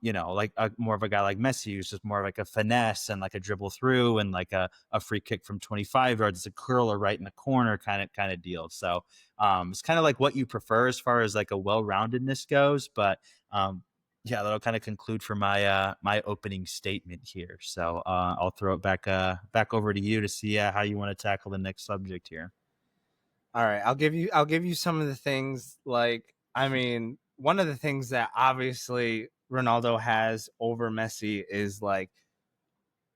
you know, like more of a guy like Messi, who's just more like a finesse and like a dribble through and like a free kick from 25 yards, a curler right in the corner kind of deal. So it's kind of like what you prefer as far as like a well-roundedness goes. But yeah, that'll kind of conclude for my my opening statement here. So I'll throw it back over to you to see how you want to tackle the next subject here. All right, I'll give you some of the things. Like, I mean, one of the things that obviously Ronaldo has over Messi is like,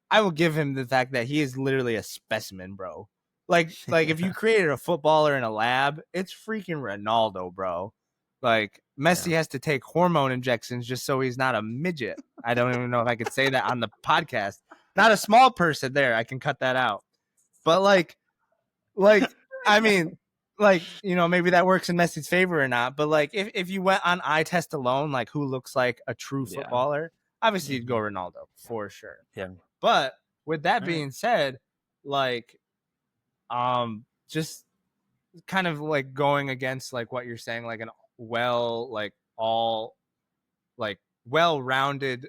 I will give him the fact that he is literally a specimen, bro. Like if you created a footballer in a lab, it's freaking Ronaldo, bro. Like Messi has to take hormone injections just so he's not a midget. I don't even know if I could say that on the podcast. Not a small person there. I can cut that out. But like I mean, like, you know, maybe that works in Messi's favor or not. But like if you went on eye test alone, like who looks like a true footballer, obviously you'd go Ronaldo for sure. Yeah. But with that being said, like just kind of like going against like what you're saying, like an like all like well-rounded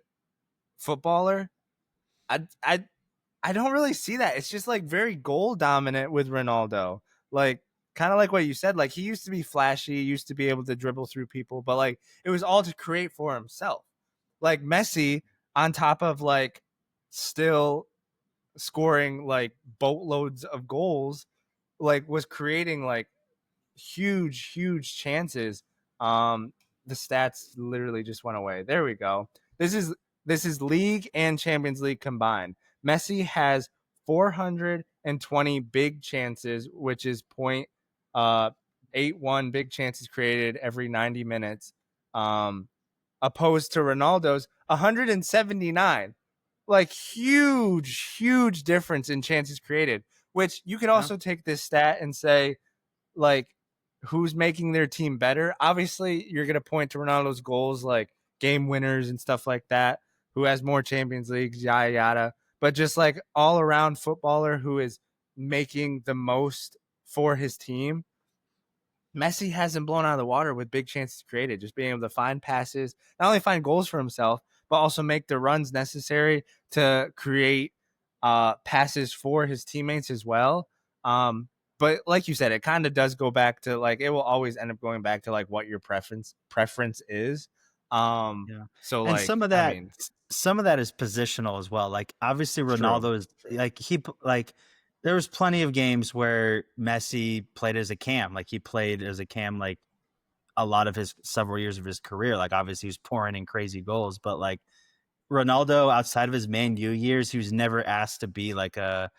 footballer, I don't really see that. It's just like very goal dominant with Ronaldo. Like kind of like what you said, like he used to be flashy, used to be able to dribble through people, but like it was all to create for himself. Like Messi on top of like still scoring like boatloads of goals, like was creating like huge chances. The stats literally just went away. There we go. This is league and Champions League combined. Messi has 420 big chances, which is 0.81 big chances created every 90 minutes. Opposed to Ronaldo's 179. Like huge difference in chances created, which you can also take this stat and say, like, who's making their team better. Obviously, you're going to point to Ronaldo's goals, like game winners and stuff like that, who has more Champions Leagues, yada, yada. But just like all around footballer who is making the most for his team, Messi hasn't blown out of the water with big chances created, just being able to find passes, not only find goals for himself, but also make the runs necessary to create passes for his teammates as well. But like you said, it kind of does go back to like it will always end up going back to like what your preference is. Yeah. So And like I mean, some of that is positional as well. Like obviously true, Ronaldo is like like there was plenty of games where Messi played as a cam. Like he played as a cam like a lot of his several years of his career. Like obviously he was pouring in crazy goals, but like Ronaldo outside of his Man U years, he was never asked to be like a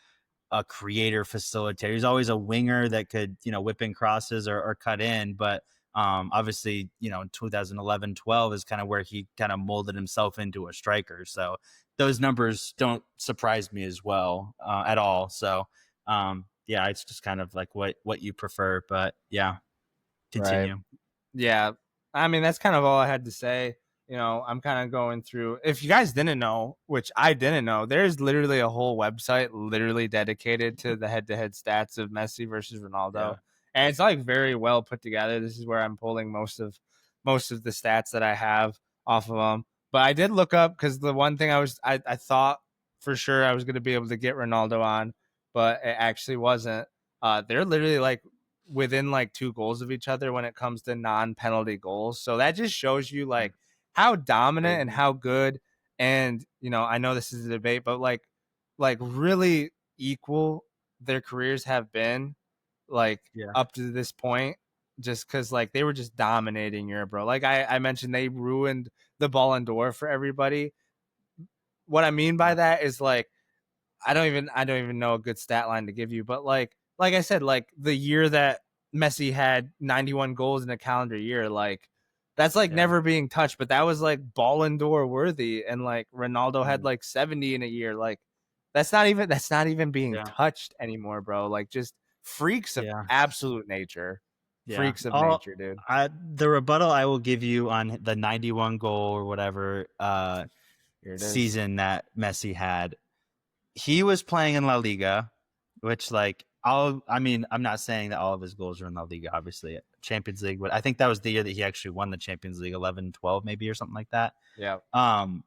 creator facilitator. He's always a winger that could, whip in crosses or cut in. But obviously, 2011-12 is kind of where he kind of molded himself into a striker. So those numbers don't surprise me as well at all. So yeah, it's just kind of like what you prefer. But yeah, right? continue. Yeah. I mean, that's kind of all I had to say. I'm kind of going through. If you guys didn't know, which I didn't know, there's literally a whole website literally dedicated to the head-to-head stats of Messi versus Ronaldo, Yeah. and it's like very well put together. This is where I'm pulling most of the stats that I have off of them. But I did look up because the one thing I thought for sure I was going to be able to get Ronaldo on, but it actually wasn't. They're literally like within like 2 goals of each other when it comes to non-penalty goals. So that just shows you like how dominant and Crazy. how good, and I know this is a debate, but like really equal their careers have been like Yeah. up to this point, just because like they were just dominating Europe, bro. Like I mentioned, they ruined the Ballon d'Or for everybody. What I mean by Yeah. that is like I don't even know a good stat line to give you, but like I said, like the year that Messi had 91 goals in a calendar year, like that's like Yeah. never being touched, but that was like Ballon d'Or worthy, and like Ronaldo had Mm. like 70 in a year, like that's not even being Yeah. touched anymore, bro. Like just freaks of Yeah. absolute nature, Yeah. freaks of nature, dude. The rebuttal I will give you on the 91 goal or whatever Here it is. season that Messi had, he was playing in La Liga, which like I mean, I'm not saying that all of his goals are in La Liga, obviously. Champions League, but I think that was the year that he actually won the Champions League 11-12 maybe or something like that. Yeah, Um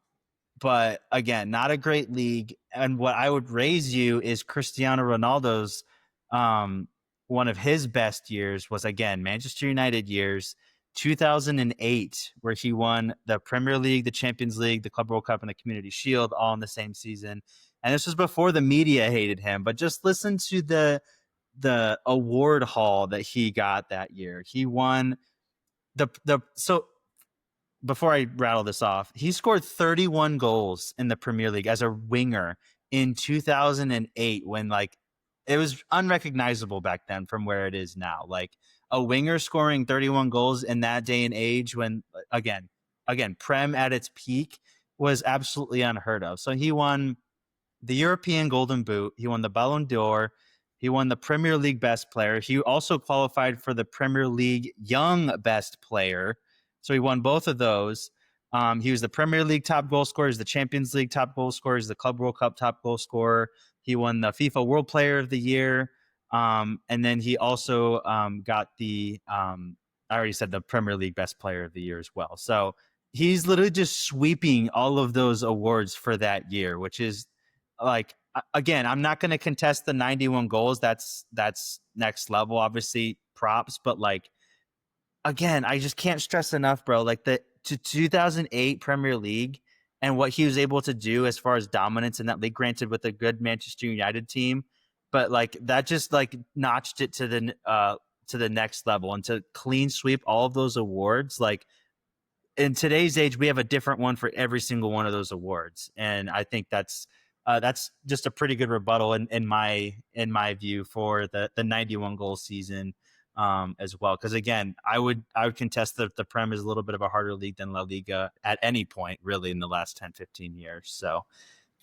but again, not a great league. And what I would raise you is Cristiano Ronaldo's um, one of his best years was again Manchester United years, 2008, where he won the Premier League, the Champions League, the Club World Cup, and the Community Shield all in the same season. And this was before the media hated him. But just listen to the award haul that he got that year. He won the so before I rattle this off, he scored 31 goals in the Premier League as a winger in 2008 when like it was unrecognizable back then from where it is now. Like a winger scoring 31 goals in that day and age when again Prem at its peak was absolutely unheard of. So he won the European Golden Boot. He won the Ballon d'Or. He won the Premier League Best Player. He also qualified for the Premier League Young Best Player. So he won both of those. He was the Premier League top goal scorer. He's the Champions League top goal scorer. He's the Club World Cup top goal scorer. He won the FIFA World Player of the Year. And then he also got I already said the Premier League Best Player of the Year as well. So he's literally just sweeping all of those awards for that year, which is like again, I'm not going to contest the 91 goals. That's next level, obviously props, but like again, I just can't stress enough, bro. Like the 2008 Premier League and what he was able to do as far as dominance in that league, granted with a good Manchester United team, but like that just like notched it to the next level and to clean sweep all of those awards. Like in today's age, we have a different one for every single one of those awards, and I think that's just a pretty good rebuttal in my view for the 91 goal season as well. Because again, I would contest that the Prem is a little bit of a harder league than La Liga at any point really in the last 10-15 years. So,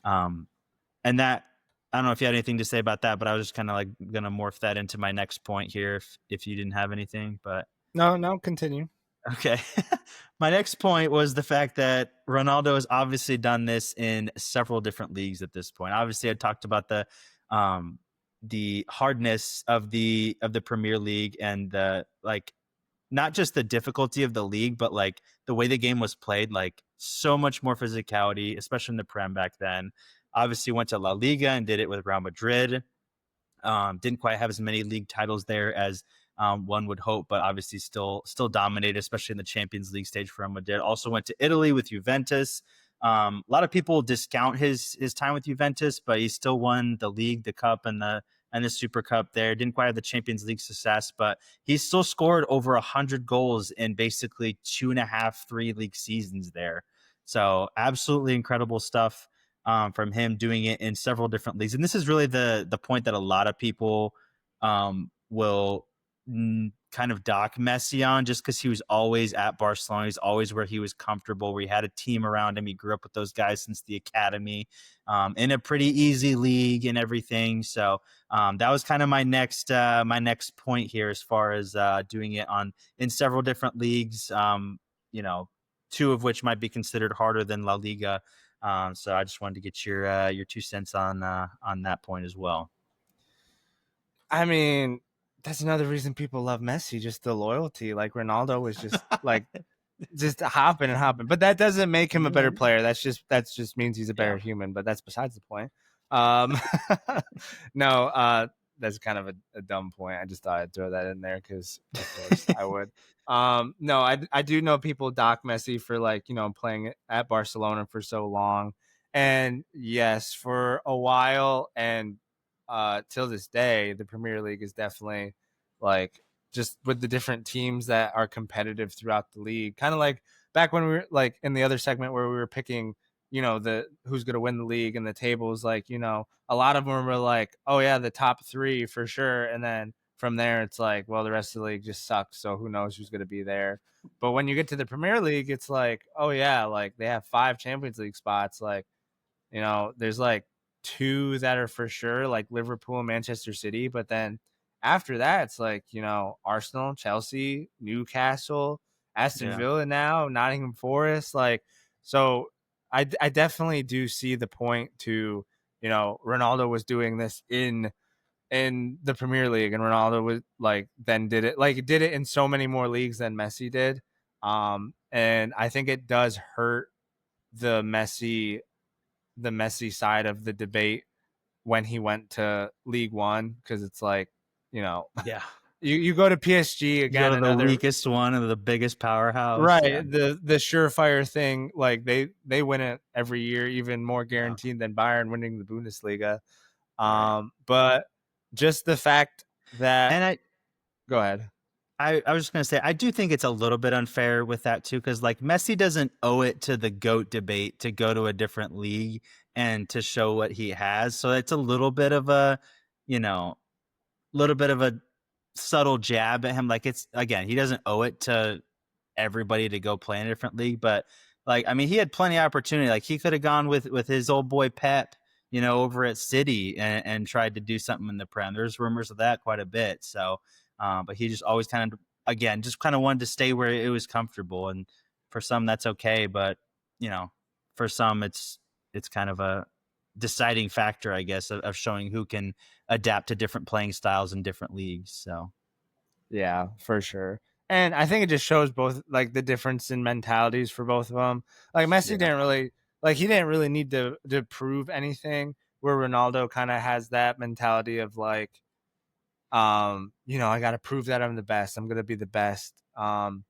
and that I don't know if you had anything to say about that, but I was just kind of like gonna morph that into my next point here if you didn't have anything, but. no, continue. Okay. My next point was the fact that Ronaldo has obviously done this in several different leagues at this point. Obviously, I talked about the hardness of the Premier League and the like not just the difficulty of the league, but like the way the game was played, like so much more physicality, especially in the Prem back then. Obviously, went to La Liga and did it with Real Madrid. Didn't quite have as many league titles there as one would hope, but obviously still dominated, especially in the Champions League stage for Real Madrid. Also went to Italy with Juventus. A lot of people discount his time with Juventus, but he still won the league, the cup, and the Super Cup there. Didn't quite have the Champions League success, but he still scored over 100 goals in basically 2.5, 3 league seasons there. So absolutely incredible stuff from him doing it in several different leagues. And this is really the point that a lot of people will kind of dock Messi on, just because he was always at Barcelona. He's always where he was comfortable, where he had a team around him. He grew up with those guys since the academy, in a pretty easy league and everything. So that was kind of my next point here, as far as doing it in several different leagues. You know, two of which might be considered harder than La Liga. So I just wanted to get your 2 cents on that point as well. I mean, that's another reason people love Messi, just the loyalty. Like Ronaldo was just like just hopping and hopping, but that doesn't make him a better player. That's just means he's a better human. But that's besides the point. Um, no, that's kind of a dumb point. I just thought I'd throw that in there because of course I would. No, I do know people dock Messi for like playing at Barcelona for so long, and yes, for a while, and till this day, the Premier League is definitely like just with the different teams that are competitive throughout the league. Kind of like back when we were like in the other segment where we were picking, the who's going to win the league and the tables, like, a lot of them were like, oh yeah, the top 3 for sure. And then from there, it's like, well, the rest of the league just sucks. So who knows who's going to be there. But when you get to the Premier League, it's like, oh yeah, like they have 5 Champions League spots. Like, there's like 2 that are for sure, like Liverpool and Manchester City. But then after that, it's like, Arsenal, Chelsea, Newcastle, Aston Yeah. Villa now, Nottingham Forest. Like, so I definitely do see the point to, Ronaldo was doing this in the Premier League, and Ronaldo was like then did it in so many more leagues than Messi did. And I think it does hurt the Messi side of the debate when he went to League One, because it's like, Yeah. you go to PSG You go again, to the another weakest one and the biggest powerhouse. right, Yeah. the surefire thing, like they win it every year, even more Yeah. guaranteed than Bayern winning the Bundesliga. Right. But just the fact that And go ahead. I was just gonna say, I do think it's a little bit unfair with that too, because like Messi doesn't owe it to the GOAT debate to go to a different league and to show what he has. So it's a little bit of a, you know, little bit of a subtle jab at him. Like, it's, again, he doesn't owe it to everybody to go play in a different league, but like, I mean, he had plenty of opportunity. Like, he could have gone with his old boy Pep, over at City, and tried to do something in the Prem. There's rumors of that quite a bit. So, but he just always kind of, again, just kind of wanted to stay where it was comfortable. And for some, that's okay, but for some, it's kind of a deciding factor, I guess, of showing who can adapt to different playing styles in different leagues. So Yeah, for sure. And I think it just shows both like the difference in mentalities for both of them. Like Messi yeah, he didn't really need to prove anything, where Ronaldo kind of has that mentality of like, I got to prove that I'm the best. I'm going to be the best. a little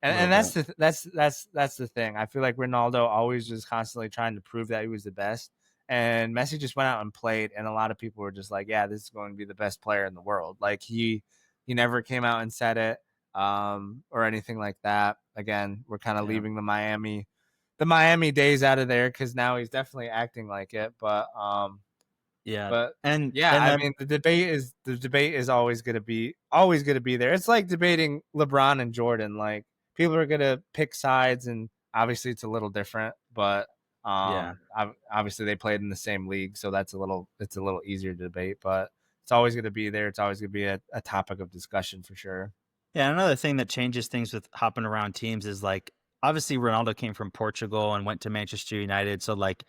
And that's bit. that's the thing. I feel like Ronaldo always was constantly trying to prove that he was the best, and Messi just went out and played, and a lot of people were just like, "Yeah, this is going to be the best player in the world." Like he never came out and said it, or anything like that. Again, we're kind of Yeah, leaving the Miami days out of there because now he's definitely acting like it. yeah, But and yeah, and I then mean the debate is always gonna be there. It's like debating LeBron and Jordan. Like people are gonna pick sides, and obviously it's a little different, but yeah. obviously they played in the same league, so it's a little easier to debate. But it's always gonna be there. It's always gonna be a topic of discussion for sure. Yeah, another thing that changes things with hopping around teams is like, obviously Ronaldo came from Portugal and went to Manchester United, so like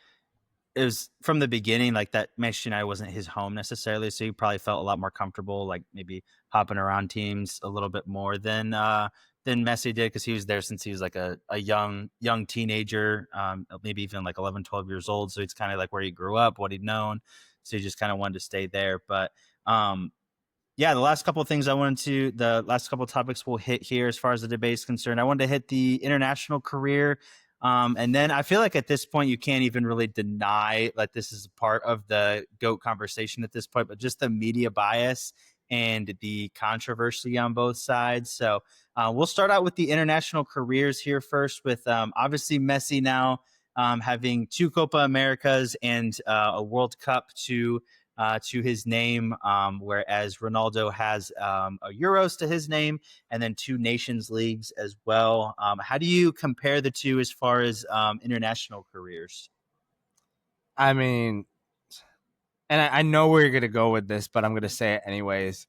it was from the beginning like that Manchester United wasn't his home necessarily, so he probably felt a lot more comfortable, like maybe hopping around teams a little bit more than than Messi did because he was there since he was like a young teenager, maybe even like 11, 12 years old. So it's kind of like where he grew up, what he'd known. So he just kind of wanted to stay there. But yeah, the last couple of things the last couple of topics we'll hit here as far as the debate is concerned. I wanted to hit the international career. And then I feel like at this point, you can't even really deny like this is part of the GOAT conversation at this point, but just the media bias and the controversy on both sides. So we'll start out with the international careers here first with obviously Messi now having 2 Copa Americas and a World Cup to his name, whereas Ronaldo has a Euros to his name and then 2 Nations Leagues as well. How do you compare the two as far as international careers? I mean, and I know where you're gonna go with this, but I'm gonna say it anyways.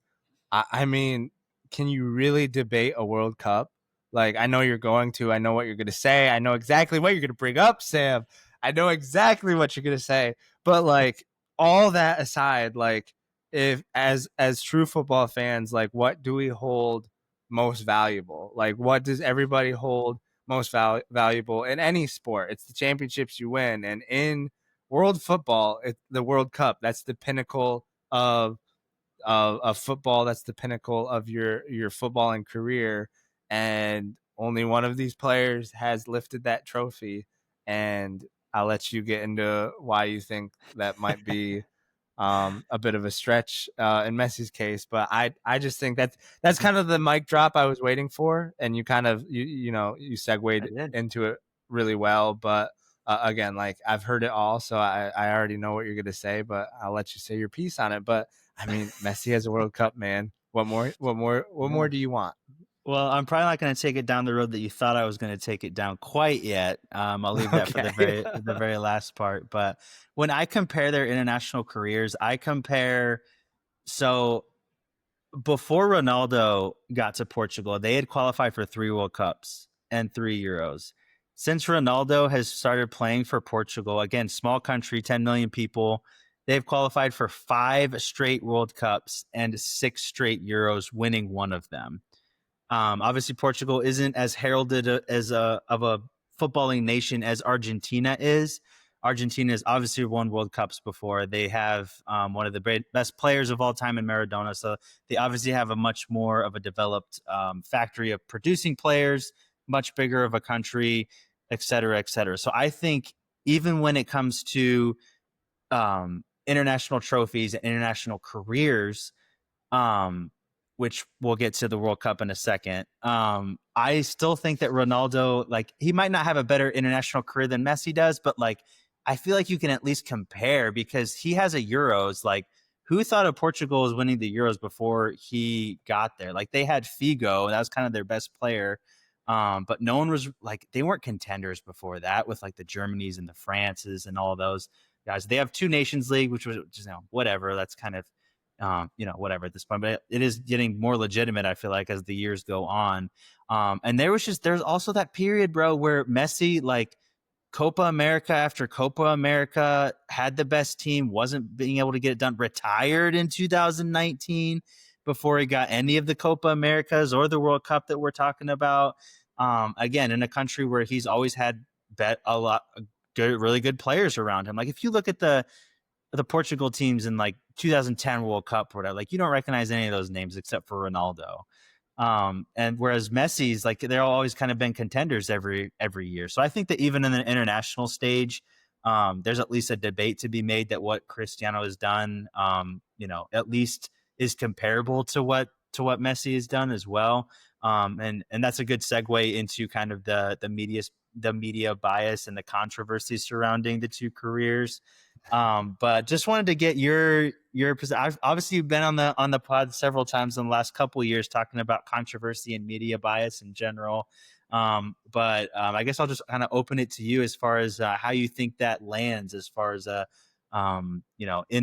I mean, can you really debate a World Cup? Like, I know you're going to. I know what you're going to say. I know exactly what you're going to bring up, Sam. I know exactly what you're going to say. But like all that aside, like if as true football fans, like what do we hold most valuable? Like what does everybody hold most valuable in any sport? It's the championships you win, and in world football, it's the World Cup. That's the pinnacle of football. That's the pinnacle of your footballing career, and only one of these players has lifted that trophy. And I'll let you get into why you think that might be a bit of a stretch in Messi's case, but I just think that's kind of the mic drop I was waiting for, and you kind of you I segued did. into it really well. But again, like I've heard it all, so I already know what you're gonna say, but I'll let you say your piece on it. But I mean, Messi has a World Cup, man. What more? What more? What Yeah. more do you want? Well, I'm probably not going to take it down the road that you thought I was going to take it down quite yet. I'll leave that for Okay. the very last part. But when I compare their international careers, I compare so before Ronaldo got to Portugal, they had qualified for 3 World Cups and 3 Euros. Since Ronaldo has started playing for Portugal, again, small country, 10 million people, they've qualified for 5 straight World Cups and 6 straight Euros, winning one of them. Obviously, Portugal isn't as heralded as of a footballing nation as Argentina is. Argentina has obviously won World Cups before. They have one of the best players of all time in Maradona, so they obviously have a much more of a developed factory of producing players, much bigger of a country, et cetera, et cetera. So I think even when it comes to international trophies and international careers, um, which we'll get to the World Cup in a second. I still think that Ronaldo, like, he might not have a better international career than Messi does, but like, I feel like you can at least compare because he has a Euros. Like, who thought of Portugal was winning the Euros before he got there? Like, they had Figo, that was kind of their best player. But no one was like, they weren't contenders before that with like the Germanys and the Frances and all those guys. They have 2 Nations League, which was just, whatever. That's kind of whatever at this point, but it is getting more legitimate, I feel like, as the years go on. And there's also that period, bro, where Messi, like, Copa America after Copa America, had the best team, wasn't being able to get it done, retired in 2019 before he got any of the Copa Americas or the World Cup that we're talking about. Again, in a country where he's always had a lot of good, really good players around him. Like, if you look at the Portugal teams in like 2010 World Cup or whatever, like, you don't recognize any of those names except for Ronaldo. And whereas Messi's, like, they're always kind of been contenders every year. So I think that even in the international stage, there's at least a debate to be made that what Cristiano has done, at least is comparable to what Messi has done as well. And that's a good segue into kind of the media bias and the controversy surrounding the 2 careers. But just wanted to get your I've obviously you've been on the pod several times in the last couple of years talking about controversy and media bias in general. But I guess I'll just kind of open it to you as far as how you think that lands as far as in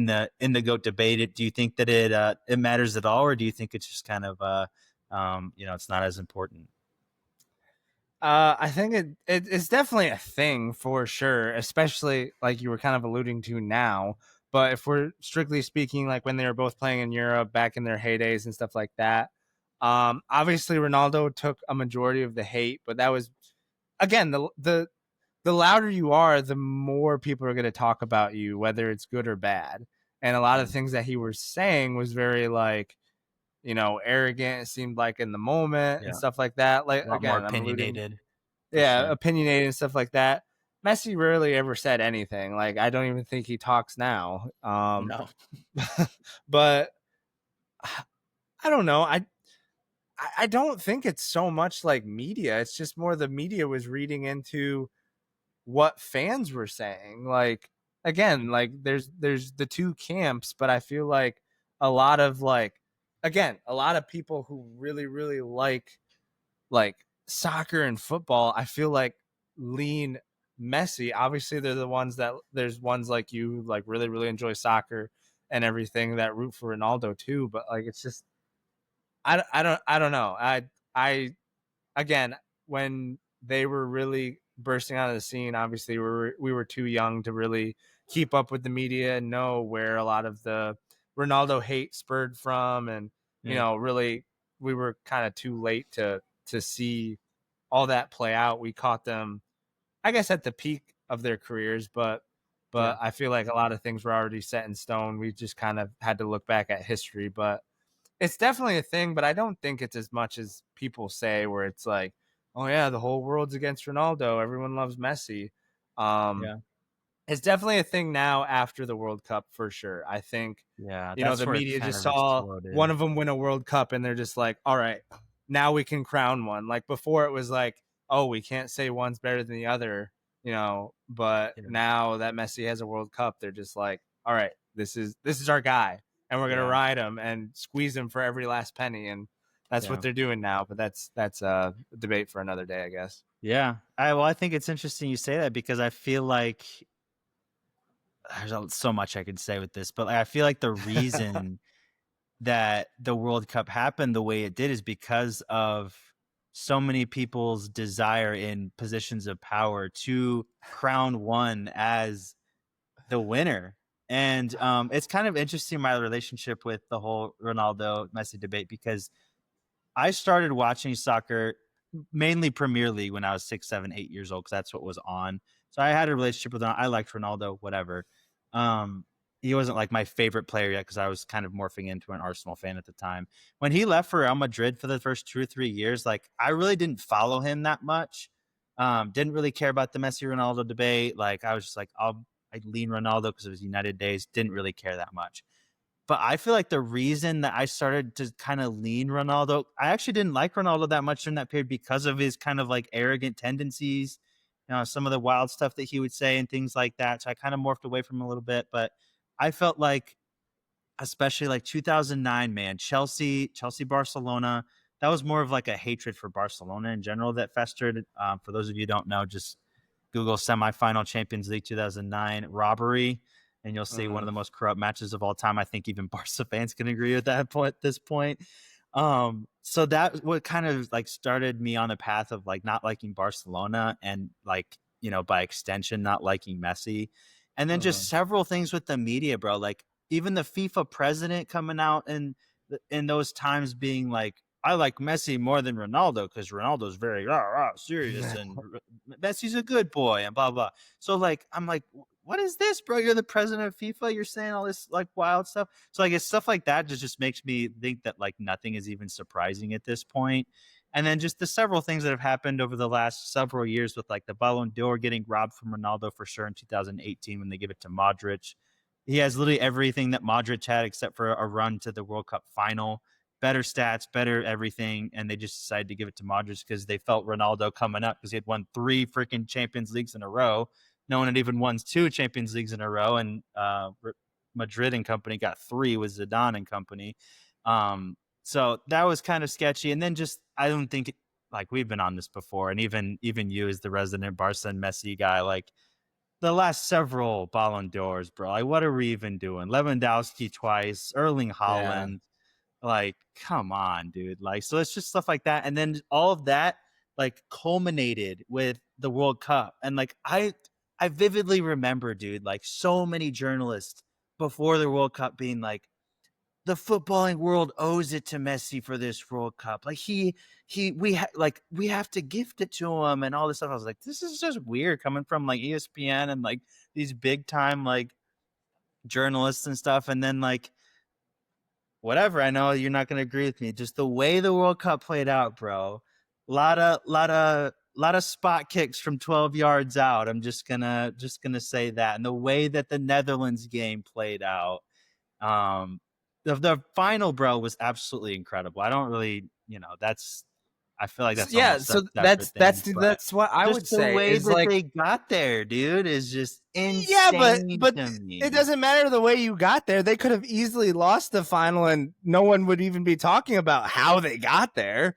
the GOAT debate. Do you think that it matters at all, or do you think it's just kind of it's not as important? I think it's definitely a thing for sure, especially like you were kind of alluding to now. But if we're strictly speaking, like when they were both playing in Europe back in their heydays and stuff like that, Obviously, Ronaldo took a majority of the hate, but that was again the louder you are, the more people are going to talk about you, whether it's good or bad. And a lot Yeah. of things that he was saying was very like, arrogant. It seemed like in the moment and Yeah. stuff like that. Like A lot more again, I'm alluding, opinionated for yeah, sure. opinionated and stuff like that. Messi rarely ever said anything. Like I don't even think he talks now. No. But I don't know. I don't think it's so much like media. It's just more the media was reading into what fans were saying. Like again, like there's the two camps, but I feel like a lot of like again, a lot of people who really really like soccer and football, I feel like lean Messi. Obviously, they're the ones that there's ones like you who like really really enjoy soccer and everything that root for Ronaldo too. But like it's just I don't know. I again, when they were really bursting out of the scene, obviously we were too young to really keep up with the media and know where a lot of the Ronaldo hate spurred from, and Yeah. really we were kind of too late to see all that play out. We caught them, I guess, at the peak of their careers, Yeah. but I feel like a lot of things were already set in stone. We just kind of had to look back at history, but it's definitely a thing, but I don't think it's as much as people say where it's like, "Oh yeah, the whole world's against Ronaldo. Everyone loves Messi." Um, Yeah. it's definitely a thing now after the World Cup for sure. I think, Yeah. the That's where it media kind just of saw one exploded. of them win a World Cup and they're just like, "All right, now we can crown one." Like before it was like, "Oh, we can't say one's better than the other," but Yeah. now that Messi has a World Cup, they're just like, "All right, this is our guy and we're gonna Yeah. ride him and squeeze him for every last penny." And that's what Yeah. they're doing now. But that's a debate for another day, I guess. Yeah. I think it's interesting you say that because I feel like so much I could say with this, but I feel like the reason that the World Cup happened the way it did is because of so many people's desire in positions of power to crown one as the winner. And it's kind of interesting my relationship with the whole Ronaldo Messi debate because I started watching soccer, mainly Premier League, when I was 6, 7, 8 years old because that's what was on. So I had a relationship with him. I liked Ronaldo, whatever. Um, he wasn't like my favorite player yet because I was kind of morphing into an Arsenal fan at the time. When he left for Real Madrid for the first 2 or 3 years, like I really didn't follow him that much. Didn't really care about the Messi Ronaldo debate. Like I was just like, I'd lean Ronaldo because it was United days. Didn't really care that much. But I feel like the reason that I started to kind of lean Ronaldo, I actually didn't like Ronaldo that much during that period because of his kind of like arrogant tendencies, some of the wild stuff that he would say and things like that. So I kind of morphed away from him a little bit. But I felt like, especially like 2009, man, Chelsea, Barcelona, that was more of like a hatred for Barcelona in general that festered. For those of you who don't know, just Google semifinal Champions League 2009 robbery, and you'll see one of Mhm. the most corrupt matches of all time. I think even Barca fans can agree with that point at this point. So that what kind of like started me on a path of like not liking Barcelona and like, by extension, not liking Messi. And then just Mhm. several things with the media, bro. Like even the FIFA president coming out and in those times being like, I like Messi more than Ronaldo because Ronaldo's very serious and Messi's a good boy and blah blah. So like I'm like, what is this, bro? You're the president of FIFA. You're saying all this like wild stuff. So I guess stuff like that just makes me think that like nothing is even surprising at this point. And then just the several things that have happened over the last several years with like the Ballon d'Or getting robbed from Ronaldo for sure in 2018 when they give it to Modric. He has literally everything that Modric had except for a run to the World Cup final, better stats, better everything, and they just decided to give it to Modric because they felt Ronaldo coming up because he had won 3 freaking Champions Leagues in a row. No one had even won 2 Champions Leagues in a row, and Madrid and company got 3 with Zidane and company. So that was kind of sketchy. And then just I don't think like we've been on this before, and even you as the resident Barca and Messi guy, like the last several Ballon d'Ors, bro. Like, what are we even doing? Lewandowski twice, Erling Yeah. Haaland. Like, come on, dude. Like, so it's just stuff like that. And then all of that, like, culminated with the World Cup. And like, I vividly remember, dude, like so many journalists before the World Cup being like, the footballing world owes it to Messi for this World Cup. Like we have to gift it to him and all this stuff. I was like, this is just weird coming from like ESPN and like these big time like journalists and stuff. And then like whatever, I know you're not going to agree with me. Just the way the World Cup played out, bro. Lot of spot kicks from 12 yards out. I'm just gonna say that. And the way that the Netherlands game played out, the final, bro, was absolutely incredible. I don't really, that's I feel like that's Yeah, almost so separate things, but that's what I just would the say way is that like, they got there, dude, is just yeah, insane to it me. doesn't matter the way you got there. They could have easily lost the final, and no one would even be talking about how they got there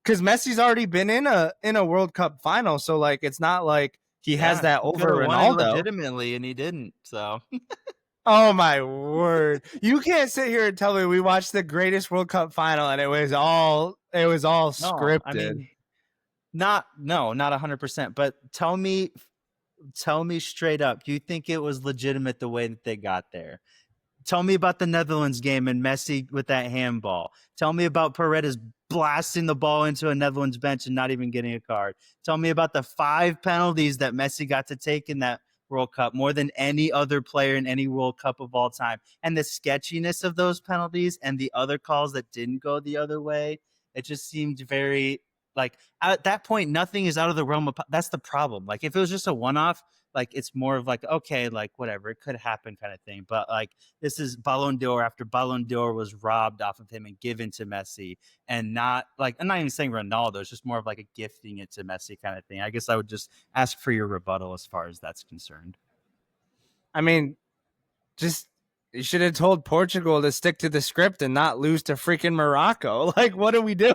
because Messi's already been in a World Cup final. So like, it's not like he has Yeah, that he could over have won it Ronaldo. legitimately, and he didn't. So Oh my word! You can't sit here and tell me we watched the greatest World Cup final and it was all no, I scripted. mean, not 100%. But tell me straight up, you think it was legitimate the way that they got there? Tell me about the Netherlands game and Messi with that handball. Tell me about Paredes blasting the ball into a Netherlands bench and not even getting a card. Tell me about the 5 penalties that Messi got to take in that World Cup, more than any other player in any World Cup of all time. And the sketchiness of those penalties and the other calls that didn't go the other way, it just seemed very like at that point, nothing is out of the realm of. That's the problem. Like if it was just a one-off, like it's more of like okay, like whatever, it could happen kind of thing. But like this is Ballon d'Or after Ballon d'Or was robbed off of him and given to Messi, and not like I'm not even saying Ronaldo. It's just more of like a gifting it to Messi kind of thing. I guess I would just ask for your rebuttal as far as that's concerned. I mean, just you should have told Portugal to stick to the script and not lose to freaking Morocco. Like, what are we doing?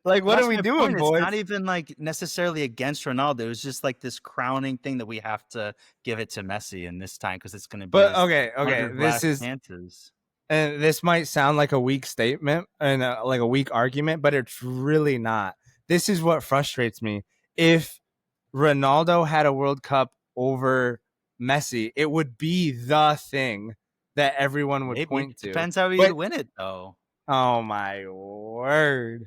Like, Well, what are that's we my doing, point. It's boys? not even like necessarily against Ronaldo. It's just like this crowning thing that we have to give it to Messi in this time because it's going to be But his one of okay, his last chances. and this might sound like a weak statement and like a weak argument, but it's really not. This is what frustrates me. If Ronaldo had a World Cup over Messi, it would be the thing that everyone would Maybe point it to. depends how you But win it, though. oh my word.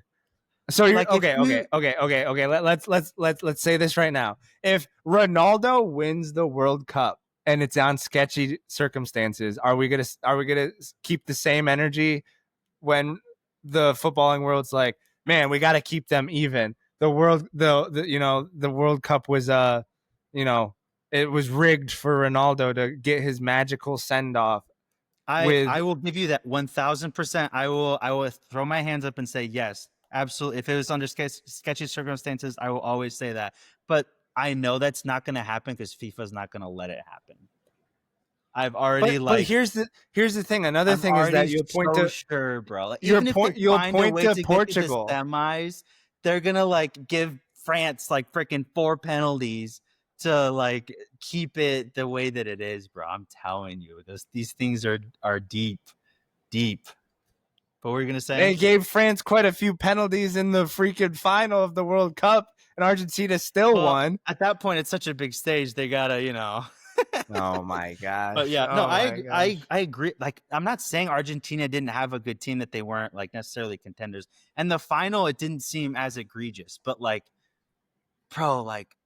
So you're Like if you okay. Let's say this right now. If Ronaldo wins the World Cup and it's on sketchy circumstances, are we gonna keep the same energy when the footballing world's like, man, we got to keep them even. The World Cup was it was rigged for Ronaldo to get his magical send off with. I will give you that 1000%. I will throw my hands up and say yes, absolutely. If it was under sketchy circumstances, I will always say that. But I know that's not going to happen because FIFA is not going to let it happen. I've already But like here's the thing. Another I'm thing is that already so sure, bro. Like, even if they you'll find a point way to to get to the Portugal. semis, they're gonna like give France like freaking 4 penalties to like keep it the way that it is, bro. I'm telling you, these things are deep, deep. But what were you gonna say? They gave France quite a few penalties in the freaking final of the World Cup, and Argentina still Well, won. at that point, it's such a big stage. They gotta, Oh my But gosh! yeah, no, Oh my gosh! I agree. Like, I'm not saying Argentina didn't have a good team, that they weren't like necessarily contenders. And the final, it didn't seem as egregious, but like, bro, like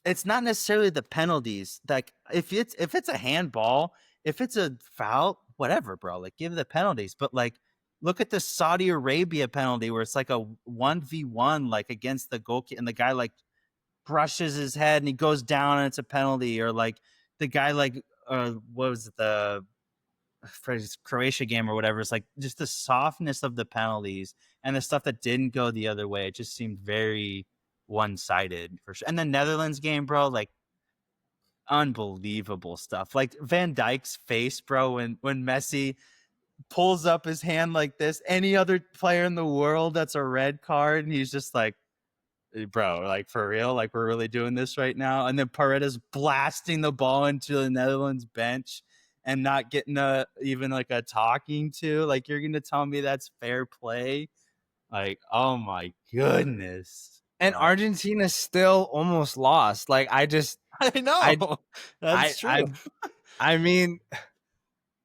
it's not necessarily the penalties. Like, if it's a handball, if it's a foul, whatever, bro. Like, give the penalties. But like, look at the Saudi Arabia penalty where it's like a 1v1, like against the goalkeeper, and the guy like brushes his head and he goes down and it's a penalty, or like the guy like what was it, the for his Croatia game or whatever. It's like just the softness of the penalties and the stuff that didn't go the other way. It just seemed very one-sided for sure. And the Netherlands game, bro, like unbelievable stuff. Like Van Dijk's face, bro, when Messi pulls up his hand like this, any other player in the world, that's a red card, and he's just like, bro, like for real, like we're really doing this right now. And then Paredes blasting the ball into the Netherlands bench and not getting even like a talking to. Like, you're gonna tell me that's fair play? Like, oh my goodness. And No. Argentina still almost lost. Like I just I I know. I That's I true. I mean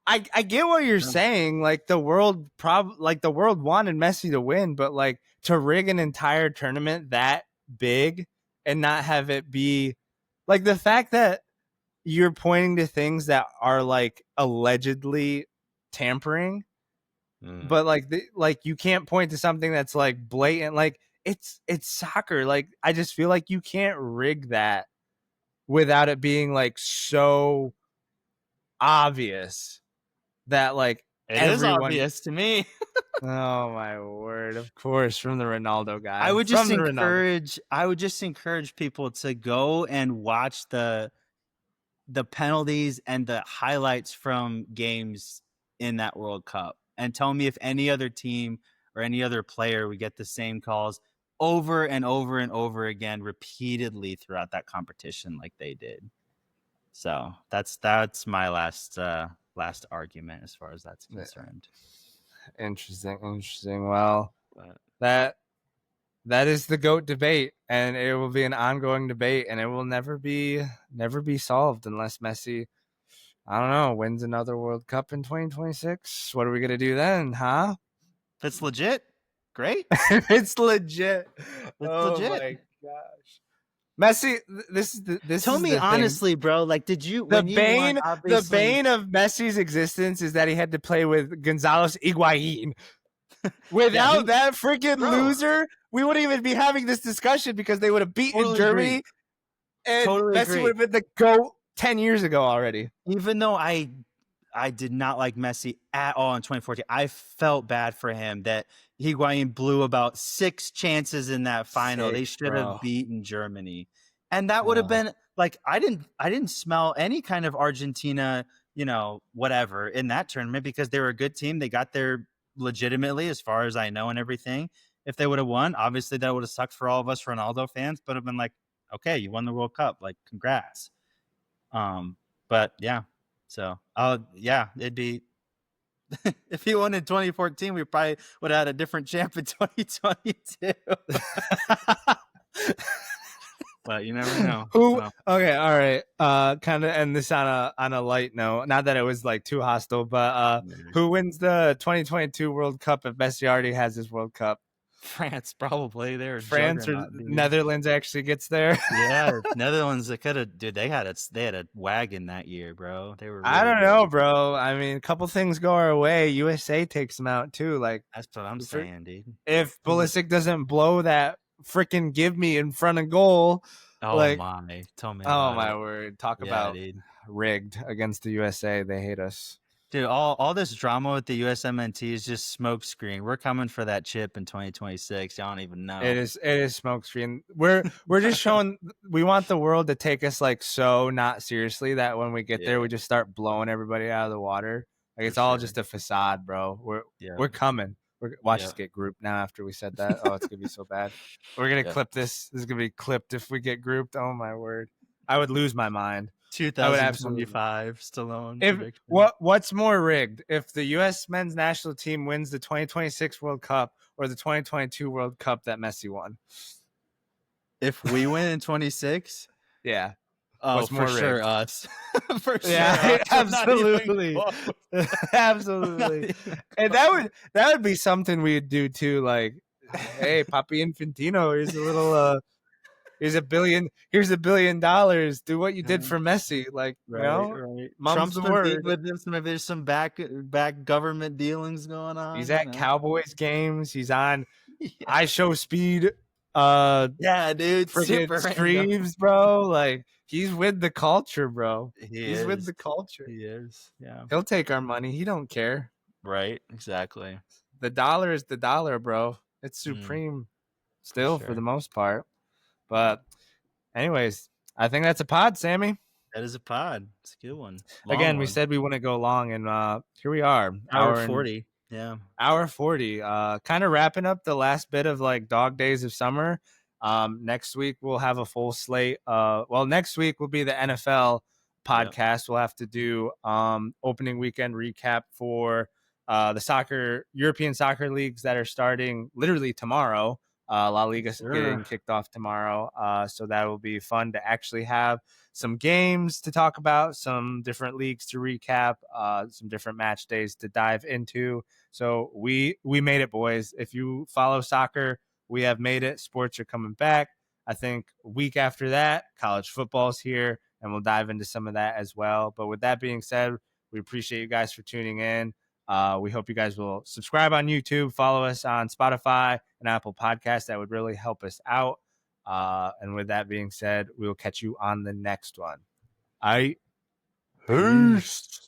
I get what you're saying. Like the world wanted Messi to win, but like to rig an entire tournament that big and not have it be like the fact that you're pointing to things that are like allegedly tampering, but like you can't point to something that's like blatant. Like it's soccer. Like I just feel like you can't rig that without it being like so obvious that like It is everyone. obvious to me. Oh my word! Of course, from the Ronaldo guy. I would From just the Ronaldo. encourage people to go and watch the penalties and the highlights from games in that World Cup and tell me if any other team or any other player would get the same calls over and over and over again repeatedly throughout that competition like they did. So that's my last argument as far as that's concerned. Interesting. Well, that is the GOAT debate, and it will be an ongoing debate, and it will never be solved unless Messi, I don't know, wins another World Cup in 2026. What are we gonna do then, huh? If it's legit, great. It's legit. Legit. My gosh. Messi, Tell me honestly, bro. Like, did you the bane of Messi's existence is that he had to play with Gonzalez Higuain. Without that freaking loser, we wouldn't even be having this discussion because they would have beaten Germany, and Messi would have been the GOAT 10 years ago already. Even though I did not like Messi at all in 2014, I felt bad for him that Higuain blew about 6 chances in that final. They should have beaten Germany. And that would have been like, I didn't smell any kind of Argentina, whatever in that tournament because they were a good team. They got there legitimately, as far as I know, and everything. If they would have won, obviously that would have sucked for all of us Ronaldo fans, but have been like, okay, you won the World Cup. Like, congrats. But yeah. So, it'd be if he won in 2014, we probably would have had a different champ in 2022. But you never know. Okay, all right. Kind of end this on a light note. Not that it was like too hostile, but who wins the 2022 World Cup if Messi already has his World Cup? France, probably. France or Netherlands actually gets there. Yeah, Netherlands. They could have. Dude, they had a wagon that year, bro. They were. Really I don't know, bro. I mean, a couple things go our way. USA takes them out too. Like that's what I'm saying, dude. If Pulisic doesn't blow that freaking give me in front of goal, tell me. Oh my word! Talk about rigged against the USA. They hate us. Dude, all this drama with the USMNT is just smokescreen. We're coming for that chip in 2026. Y'all don't even know. It is smokescreen. We're just showing we want the world to take us like so not seriously that when we get there we just start blowing everybody out of the water. Like it's all just a facade, bro. We're coming. Watch us get grouped now after we said that. Oh, it's gonna be so bad. We're gonna clip this. This is gonna be clipped if we get grouped. Oh my word. I would lose my mind. 2025 Stallone. What's more rigged? If the U.S. men's national team wins the 2026 World Cup or the 2022 World Cup that Messi won? If we win in 26, yeah. Oh, for sure, us. For sure, yeah, absolutely, absolutely. And that would be something we'd do too. Like, hey, Papi Infantino, here's a little. Here's $1 billion. Here's $1 billion. Do what you did for Messi. Like, right. Trump's been deep with this. Maybe there's some back government dealings going on. He's at Cowboys games. He's on I Show Speed. Yeah, dude. Freaking streams, bro. Like, he's with the culture, bro. He's with the culture. He is. Yeah. He'll take our money. He don't care. Right. Exactly. The dollar is the dollar, bro. It's supreme still for the most part. But anyways, I think that's a pod, Sammy. That is a pod. It's a good one. Again, we said we wouldn't go long, and here we are. Hour 40. Yeah. Hour 40. Kind of wrapping up the last bit of like dog days of summer. Next week we'll have a full slate. Next week will be the NFL podcast. Yep. We'll have to do opening weekend recap for the European soccer leagues that are starting literally tomorrow. La Liga Sure. getting kicked off tomorrow. So that will be fun to actually have some games to talk about, some different leagues to recap, some different match days to dive into. So we made it, boys. If you follow soccer, we have made it. Sports are coming back. I think a week after that, college football's here, and we'll dive into some of that as well. But with that being said, we appreciate you guys for tuning in. We hope you guys will subscribe on YouTube, follow us on Spotify and Apple Podcasts. That would really help us out. And with that being said, we will catch you on the next one. Peace.